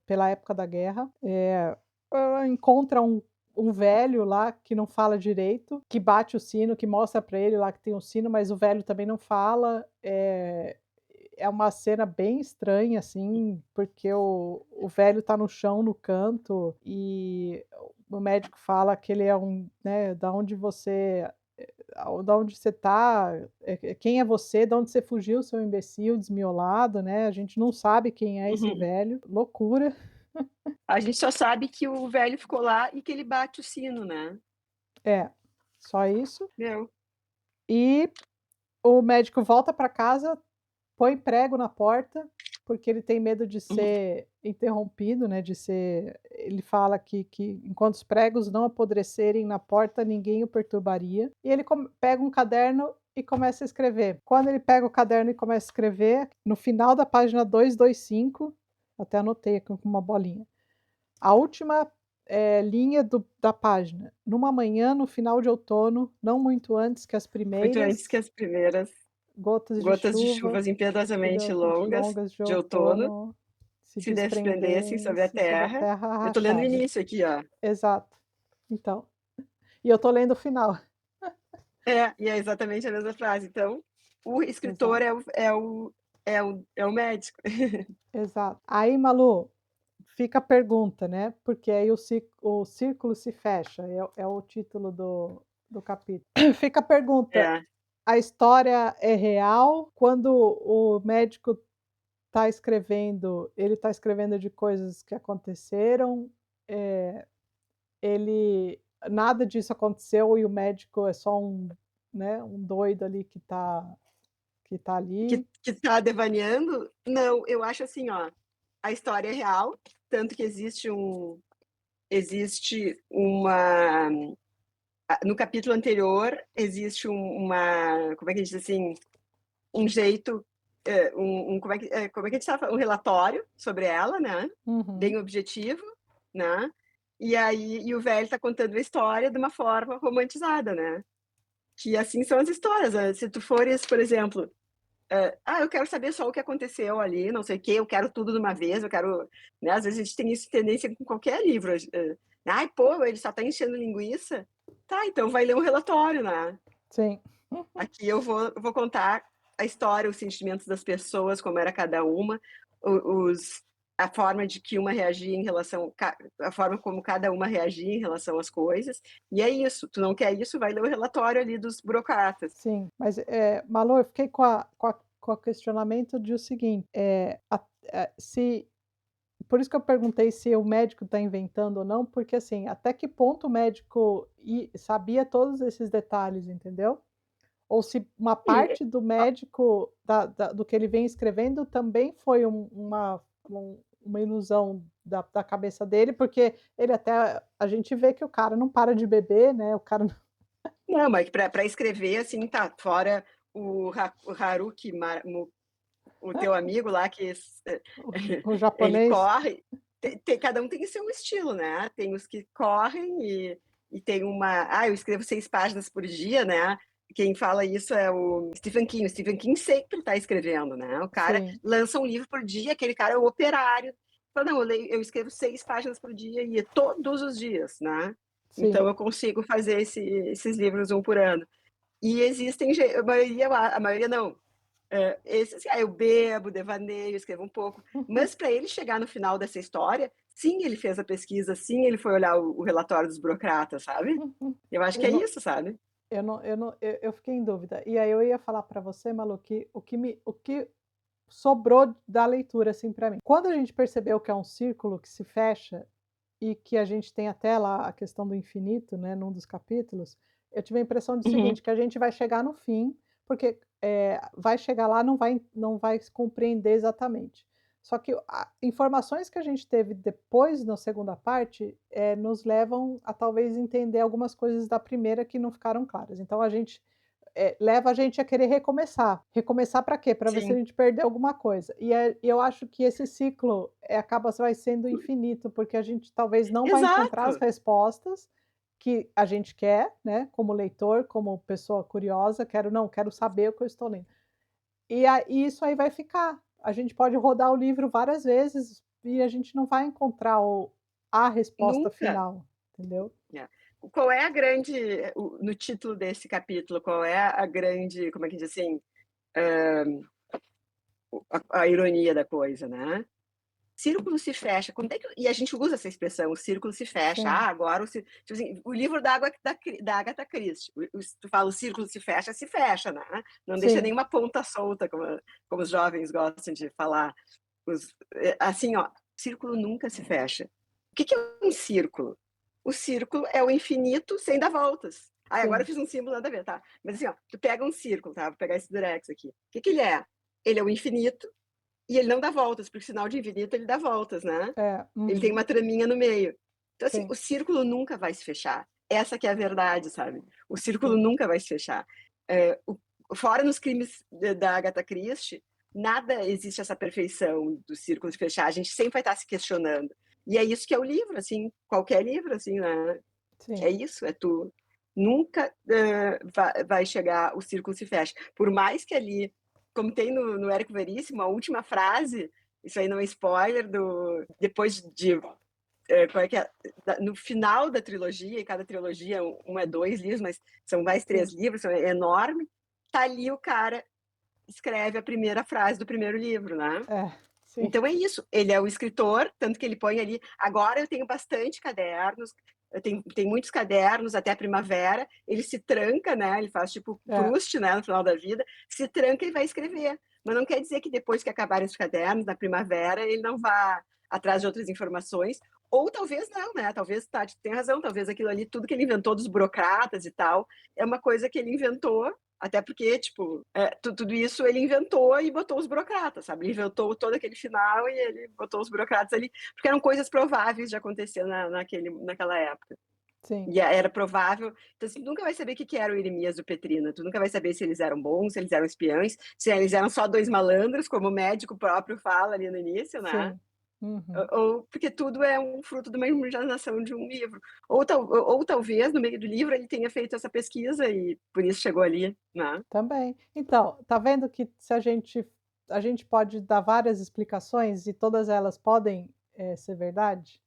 pela época da guerra. Encontra um velho lá que não fala direito, que bate o sino, que mostra para ele lá que tem um sino, mas o velho também não fala. É uma cena bem estranha, assim, porque o velho tá no chão, no canto, e o médico fala que ele é né, da onde você tá, quem é você, da onde você fugiu, seu imbecil desmiolado, né, a gente não sabe quem é esse uhum. velho, loucura. A gente só sabe que o velho ficou lá e que ele bate o sino, né. É, só isso. Meu. E o médico volta para casa, põe prego na porta, porque ele tem medo de Uhum. ser interrompido, né, de ser ele fala que enquanto os pregos não apodrecerem na porta, ninguém o perturbaria. E ele pega um caderno e começa a escrever. Quando ele pega o caderno e começa a escrever, no final da página 225, até anotei aqui com uma bolinha, a última, linha da página: "Numa manhã no final de outono, não muito antes que as Muito antes que primeiras as primeiras gotas de gotas de chuva chuvas impiedosamente cuidadosamente longas longas de de outono outono se se desprendessem sobre a desprendessem sobre a terra. terra Eu tô lendo o arrachada." início aqui, ó. Exato. Então, e eu tô lendo o final. É, e é exatamente a mesma frase. Então, o escritor Exato, é o médico. exato. Aí, Malu, fica a pergunta, né, porque aí o círculo se fecha, é o título do capítulo. Fica a pergunta: É. a história é real? Quando o médico ele está escrevendo de coisas que aconteceram, eh ele nada disso aconteceu e o médico é só né, um doido ali que tá Que ali. que tá devaneando? Não, eu acho assim, ó, a história é real, tanto que existe uma no capítulo anterior, existe uma como é que diz assim, um jeito, como é que a gente estava um relatório sobre ela, né, Uhum, bem objetivo, né, e o velho tá contando a história de uma forma romantizada, né, que assim são as histórias, se tu fores, por exemplo, eu quero saber só o que aconteceu ali, não sei o quê, eu quero tudo de uma vez, eu quero, né, às vezes a gente tem isso tendência com qualquer livro, "Ai, pô, ele só tá enchendo linguiça", tá, então vai ler um relatório, né. sim. Aqui eu vou contar a história, os sentimentos das pessoas, como era cada uma, o os a forma de que uma reagia em relação a forma como cada uma reagia em relação às coisas, e é isso, tu não quer isso, vai ler o relatório ali dos burocratas. Sim, mas, Malu, eu fiquei com a questionamento de o seguinte, se por isso que eu perguntei se o médico está inventando ou não, porque, assim, até que ponto o médico sabia todos esses detalhes, entendeu? Ou se uma Sim, parte do médico do que ele vem escrevendo também foi uma ilusão da cabeça dele, porque ele até a gente vê que o cara não para de beber, né, o cara não, mas para escrever, assim, tá, fora o Haruki o teu amigo lá que o ele japonês. corre, cada um tem o seu estilo, né? Tem os que correm e tem eu escrevo 6 páginas por dia, né? Quem fala isso é o Stephen King. O Stephen King sempre está escrevendo, né? O cara Sim, lança um livro por dia, aquele cara é o operário. Fala, não, eu escrevo 6 páginas por dia e é todos os dias, né? sim. Então eu consigo fazer esses livros um por ano. E existem, a maioria não, esse assim, eu bebo, devaneio, escrevo um pouco, mas para ele chegar no final dessa história, sim, ele fez a pesquisa, sim, ele foi olhar o relatório dos burocratas, sabe. Eu acho que Eu é não isso, sabe. eu fiquei em dúvida. E aí eu ia falar para você, Malu, que o que sobrou da leitura, assim, para mim. Quando a gente percebeu que é um círculo que se fecha e que a gente tem até lá a questão do infinito, né, num dos capítulos, eu tive a impressão do Uhum. seguinte, que a gente vai chegar no fim, porque, vai chegar lá, não vai se compreender exatamente. Só que a informações que a gente teve depois na segunda parte, nos levam a talvez entender algumas coisas da primeira que não ficaram claras. Então a gente leva a gente a querer recomeçar. Recomeçar para quê? Para ver se a Sim, gente perdeu alguma coisa. Eu acho que esse ciclo, vai sendo infinito, porque a gente talvez não vai encontrar as exato, respostas que a gente quer, né, como leitor, como pessoa curiosa, quero saber o que eu estou lendo. E isso aí vai ficar. A gente pode rodar o livro várias vezes e a gente não vai encontrar a resposta nunca. final, entendeu? É. Qual é a grande no título desse capítulo, qual é a grande, como é que diz assim, hã, a ironia da coisa, né? Círculo se fecha, quando é que e a gente usa essa expressão, o círculo se fecha, Sim, agora tipo assim, o livro da Agatha Christie, se tu fala: "O círculo se fecha", né, não deixa sim, nenhuma ponta solta, como os jovens gostam de falar. Assim, ó, círculo nunca se fecha. O que que é um círculo? O círculo é o infinito sem dar voltas. Ai, agora eu sim, fiz um símbolo nada a ver, tá. Mas assim, ó, tu pega um círculo, tá, vou pegar esse durex aqui. O que que ele é? Ele é o infinito e ele não dá voltas, porque o sinal de infinito ele dá voltas, né. é, Ele tem uhum, uma traminha no meio. Então, assim, o sim, círculo nunca vai se fechar. Essa que é a verdade, sabe. O círculo sim, nunca vai se fechar. O fora nos crimes da Agatha Christie, nada existe essa perfeição do círculo se fechar, a gente sempre vai estar se questionando. E é isso que é o livro, assim, qualquer livro, assim, né. É sim, isso, é tu nunca, vai chegar o círculo se fecha. Por mais que ali, como tem no Érico Veríssimo, a última frase, isso aí não é spoiler, depois de, como é que é? No final da trilogia, e cada trilogia, um é 2 livros, mas são mais 3 sim, livros, é enorme, tá ali o cara escreve a primeira frase do primeiro livro, né. é, sim, Então é isso, ele é o escritor, tanto que ele põe ali agora eu tenho bastante cadernos, eu tenho muitos cadernos até a primavera, ele se tranca, né, ele faz tipo é, Proust, né, no final da vida, se tranca e vai escrever. Mas não quer dizer que depois que acabarem os cadernos, na primavera, ele não vá atrás de outras informações, ou talvez não, né, talvez Tati tem razão, talvez aquilo ali, tudo que ele inventou dos burocratas e tal, é uma coisa que ele inventou até porque, tipo, tudo isso ele inventou e botou os burocratas, sabe? Ele inventou todo aquele final e ele botou os burocratas ali, porque eram coisas prováveis de acontecer naquela época. sim, E era provável. Então, assim, tu nunca vai saber o que que era o Iremias do Petrina, tu nunca vai saber se eles eram bons, se eles eram espiões, se eles eram só dois malandros, como o médico próprio fala ali no início, né? sim, uhum, Ou porque tudo é um fruto de uma imaginação de um livro. Ou talvez, no meio do livro, ele tenha feito essa pesquisa e por isso chegou ali, né? também. Então, tá vendo que se a gente pode dar várias explicações e todas elas podem, ser verdade?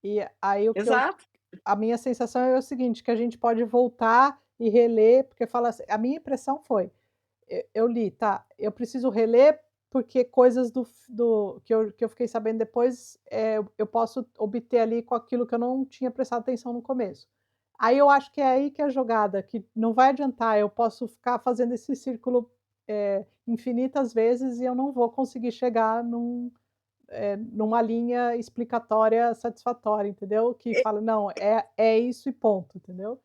E aí Exato. a minha sensação é o seguinte, que a gente pode voltar e reler, porque fala assim a minha impressão foi, eu li, tá, eu preciso reler, porque coisas do que eu fiquei sabendo depois, eu posso obter ali com aquilo que eu não tinha prestado atenção no começo. Aí eu acho que é aí que é a jogada, que não vai adiantar, eu posso ficar fazendo esse círculo, infinitas vezes e eu não vou conseguir chegar numa linha explicatória satisfatória, entendeu? Que É, fala: "Não, é isso e ponto", entendeu?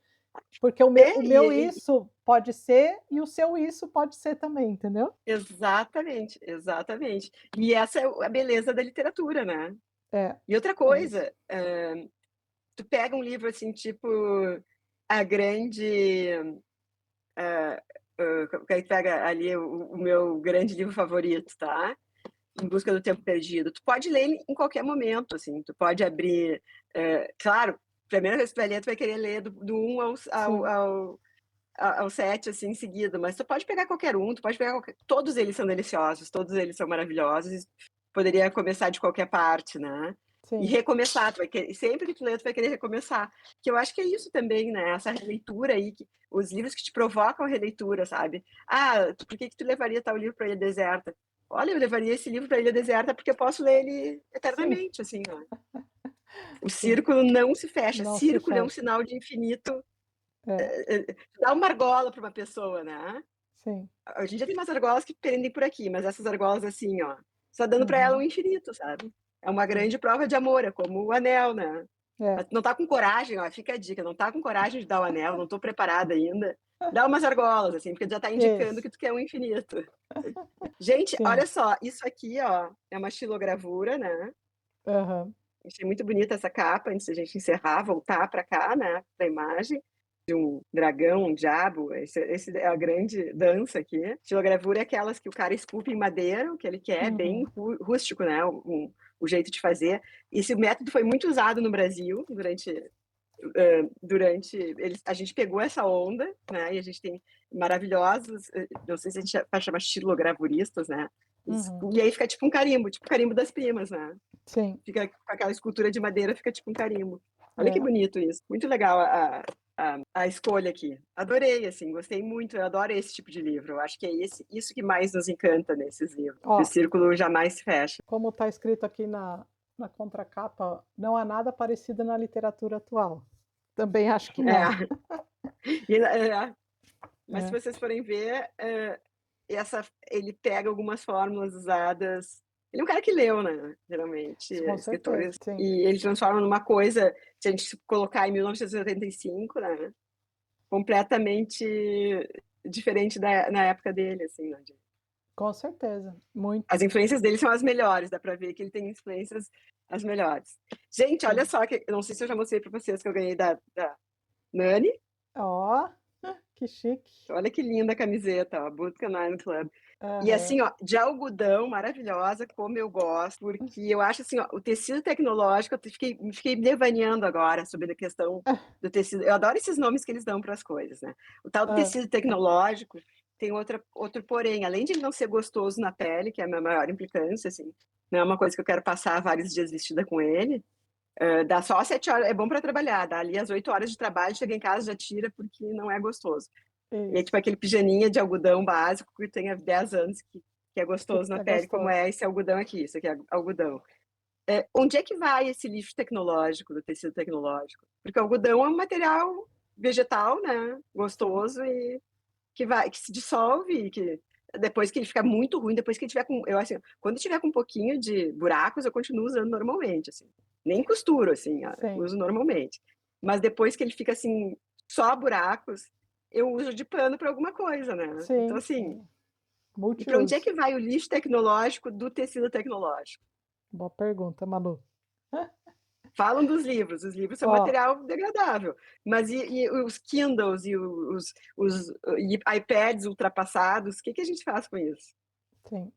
Porque o meu e isso pode ser e o seu isso pode ser também, entendeu? exatamente, exatamente. E essa é a beleza da literatura, né. É, E outra é isso. coisa, tu pega um livro, assim, tipo, a grande, que aí tu pega ali o meu grande livro favorito, tá, Em Busca do Tempo Perdido, tu pode ler ele em qualquer momento, assim, tu pode abrir, claro, primeira vez que tu vai ler, tu vai querer ler do 1 Sim, ao 7, assim, em seguida, mas tu pode pegar qualquer um, tu pode pegar qualquer todos eles são deliciosos, todos eles são maravilhosos, e poderia começar de qualquer parte, né. E sim, recomeçar, tu vai querer sempre que tu lê, tu vai querer recomeçar. Que eu acho que é isso também, né, essa releitura aí, que os livros que te provocam a releitura, sabe. "Ah, por que que tu levaria tal livro pra Ilha Deserta?". Olha, eu levaria esse livro pra Ilha Deserta, porque eu posso ler ele sim, eternamente, assim, ó. O sim. círculo não se fecha, Não se círculo é um fecha. sinal de infinito. É, Dá uma argola para uma pessoa, né. sim. Hoje em dia tem umas argolas que prendem por aqui, mas essas argolas, assim, ó, só dando para ela um Uhum, infinito, sabe. É uma sim. grande prova de amor, é como o anel, né. É, Mas não tá com coragem, ó, fica a dica, não tá com coragem de dar o anel, não tô preparada ainda, dá umas argolas, assim, porque já tá indicando isso. que tu quer um infinito. Gente, Sim. olha só, isso aqui, ó, é uma xilogravura, né. Aham. Achei muito bonita essa capa, antes da gente encerrar, voltar para cá, né, pra imagem. de um dragão, um diabo, esse é a grande dança aqui. Estilogravura é aquelas que o cara esculpe em madeira, o que ele quer, bem rústico, né? O jeito de fazer. Esse método foi muito usado no Brasil durante a gente pegou essa onda, né? E a gente tem maravilhosos, não sei se a gente vai chamar estilogravuristas, né? E aí fica tipo um carimbo das primas, né? Sim. Fica com aquela escultura de madeira, fica tipo um carimbo. Olha que bonito isso. Muito legal a escolha aqui. Adorei, assim, gostei muito. Eu adoro esse tipo de livro. Eu acho que é isso que mais nos encanta nesses livros. Ó, o círculo jamais se fecha. Como está escrito aqui na contracapa, não há nada parecido na literatura atual. Também acho que não. Mas se vocês forem ver, ele pega algumas fórmulas usadas. Ele é um cara que leu, né? Geralmente, Com escritores. certeza, sim. E ele transforma numa coisa, se a gente colocar em 1985, né? Completamente diferente na época dele, assim, né? Com certeza, muito. As influências dele são as melhores, dá pra ver que ele tem influências as melhores. Gente, olha só, que eu não sei se eu já mostrei pra vocês que eu ganhei da Nani. Ó, que chique. Olha que linda a camiseta, ó, Bootcamp Nine Club. E Aham. assim, ó, de algodão, maravilhosa, como eu gosto, porque eu acho assim, ó, o tecido tecnológico, eu fiquei devaneando agora sobre a questão do tecido. Eu adoro esses nomes que eles dão para as coisas, né? O tal do tecido tecnológico tem outro porém, além de ele não ser gostoso na pele, que é a minha maior implicância, assim, não é uma coisa que eu quero passar vários dias vestida com ele. Dá só 7 horas, é bom para trabalhar, dá ali as 8 horas de trabalho, chega em casa, já tira, porque não é gostoso. E é tipo aquele pijaninha de algodão básico que tem há 10 anos que é gostoso na pele, como é esse algodão aqui, isso aqui é algodão. Onde é que vai esse lixo tecnológico, do tecido tecnológico? Porque o algodão é um material vegetal, né? Gostoso e que se dissolve, que depois que ele fica muito ruim, depois que ele tiver com, eu assim, quando tiver com um pouquinho de buracos, eu continuo usando normalmente, assim. Nem costuro, assim, uso normalmente. Mas depois que ele fica assim, só buracos, eu uso de pano para alguma coisa, né? Sim, Então, assim, sim. e para onde é Multiuso. que vai o lixo tecnológico do tecido tecnológico? Boa pergunta, Manu. Falam dos livros, os livros são material degradável, mas e os Kindles e os iPads ultrapassados, o que a gente faz com isso? Sim.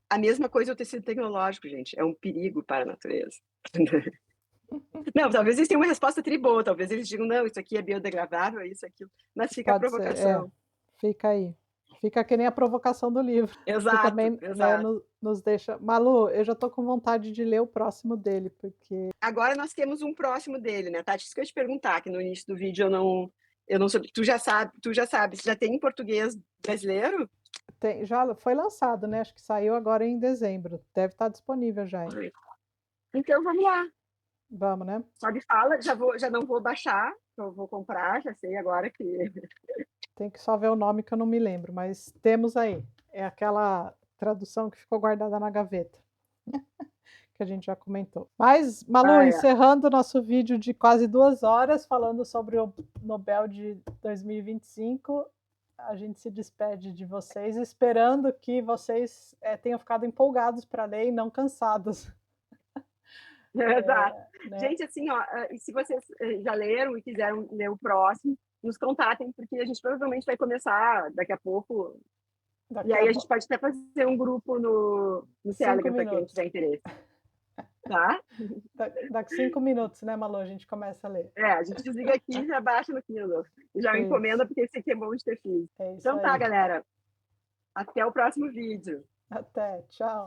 A mesma coisa é o tecido tecnológico, gente, é um perigo para a natureza. Não, talvez eles tenham uma resposta triboa, talvez eles digam, não, isso aqui é biodegradável, isso, aquilo, mas fica a Pode ser, provocação. fica aí. Fica que nem a provocação do livro. Exato, Que também, né, nos deixa. Malu, eu já tô com vontade de ler o próximo dele, porque. Agora nós temos um próximo dele, né, Tati? Isso que eu ia te perguntar, que no início do vídeo eu não soube. Tu já sabe, já tem em português brasileiro? Já foi lançado, né? Acho que saiu agora em dezembro. Deve estar disponível já, hein? Então vamos lá. Vamos, né? Só me fala, já não vou baixar, eu vou comprar, já sei agora que. Tem que só ver o nome que eu não me lembro, mas temos aí. É aquela tradução que ficou guardada na gaveta. Que a gente já comentou. Mas, Malu, encerrando o nosso vídeo de quase 2 horas, falando sobre o Nobel de 2025, a gente se despede de vocês, esperando que vocês tenham ficado empolgados para ler e não cansados. Exato. Né? Gente, assim, ó, e se vocês já leram e quiserem ler o próximo, nos contatem, porque a gente provavelmente vai começar daqui a pouco. E aí a gente pode até fazer um grupo no Telegram, para quem tiver interesse. Tá? Daqui 5 minutos, né, Malu? A gente começa a ler. A gente desliga aqui e já baixa no Kindle. E já encomenda, porque esse aqui é bom de ter filho. Então tá, galera. Até o próximo vídeo. Até, tchau.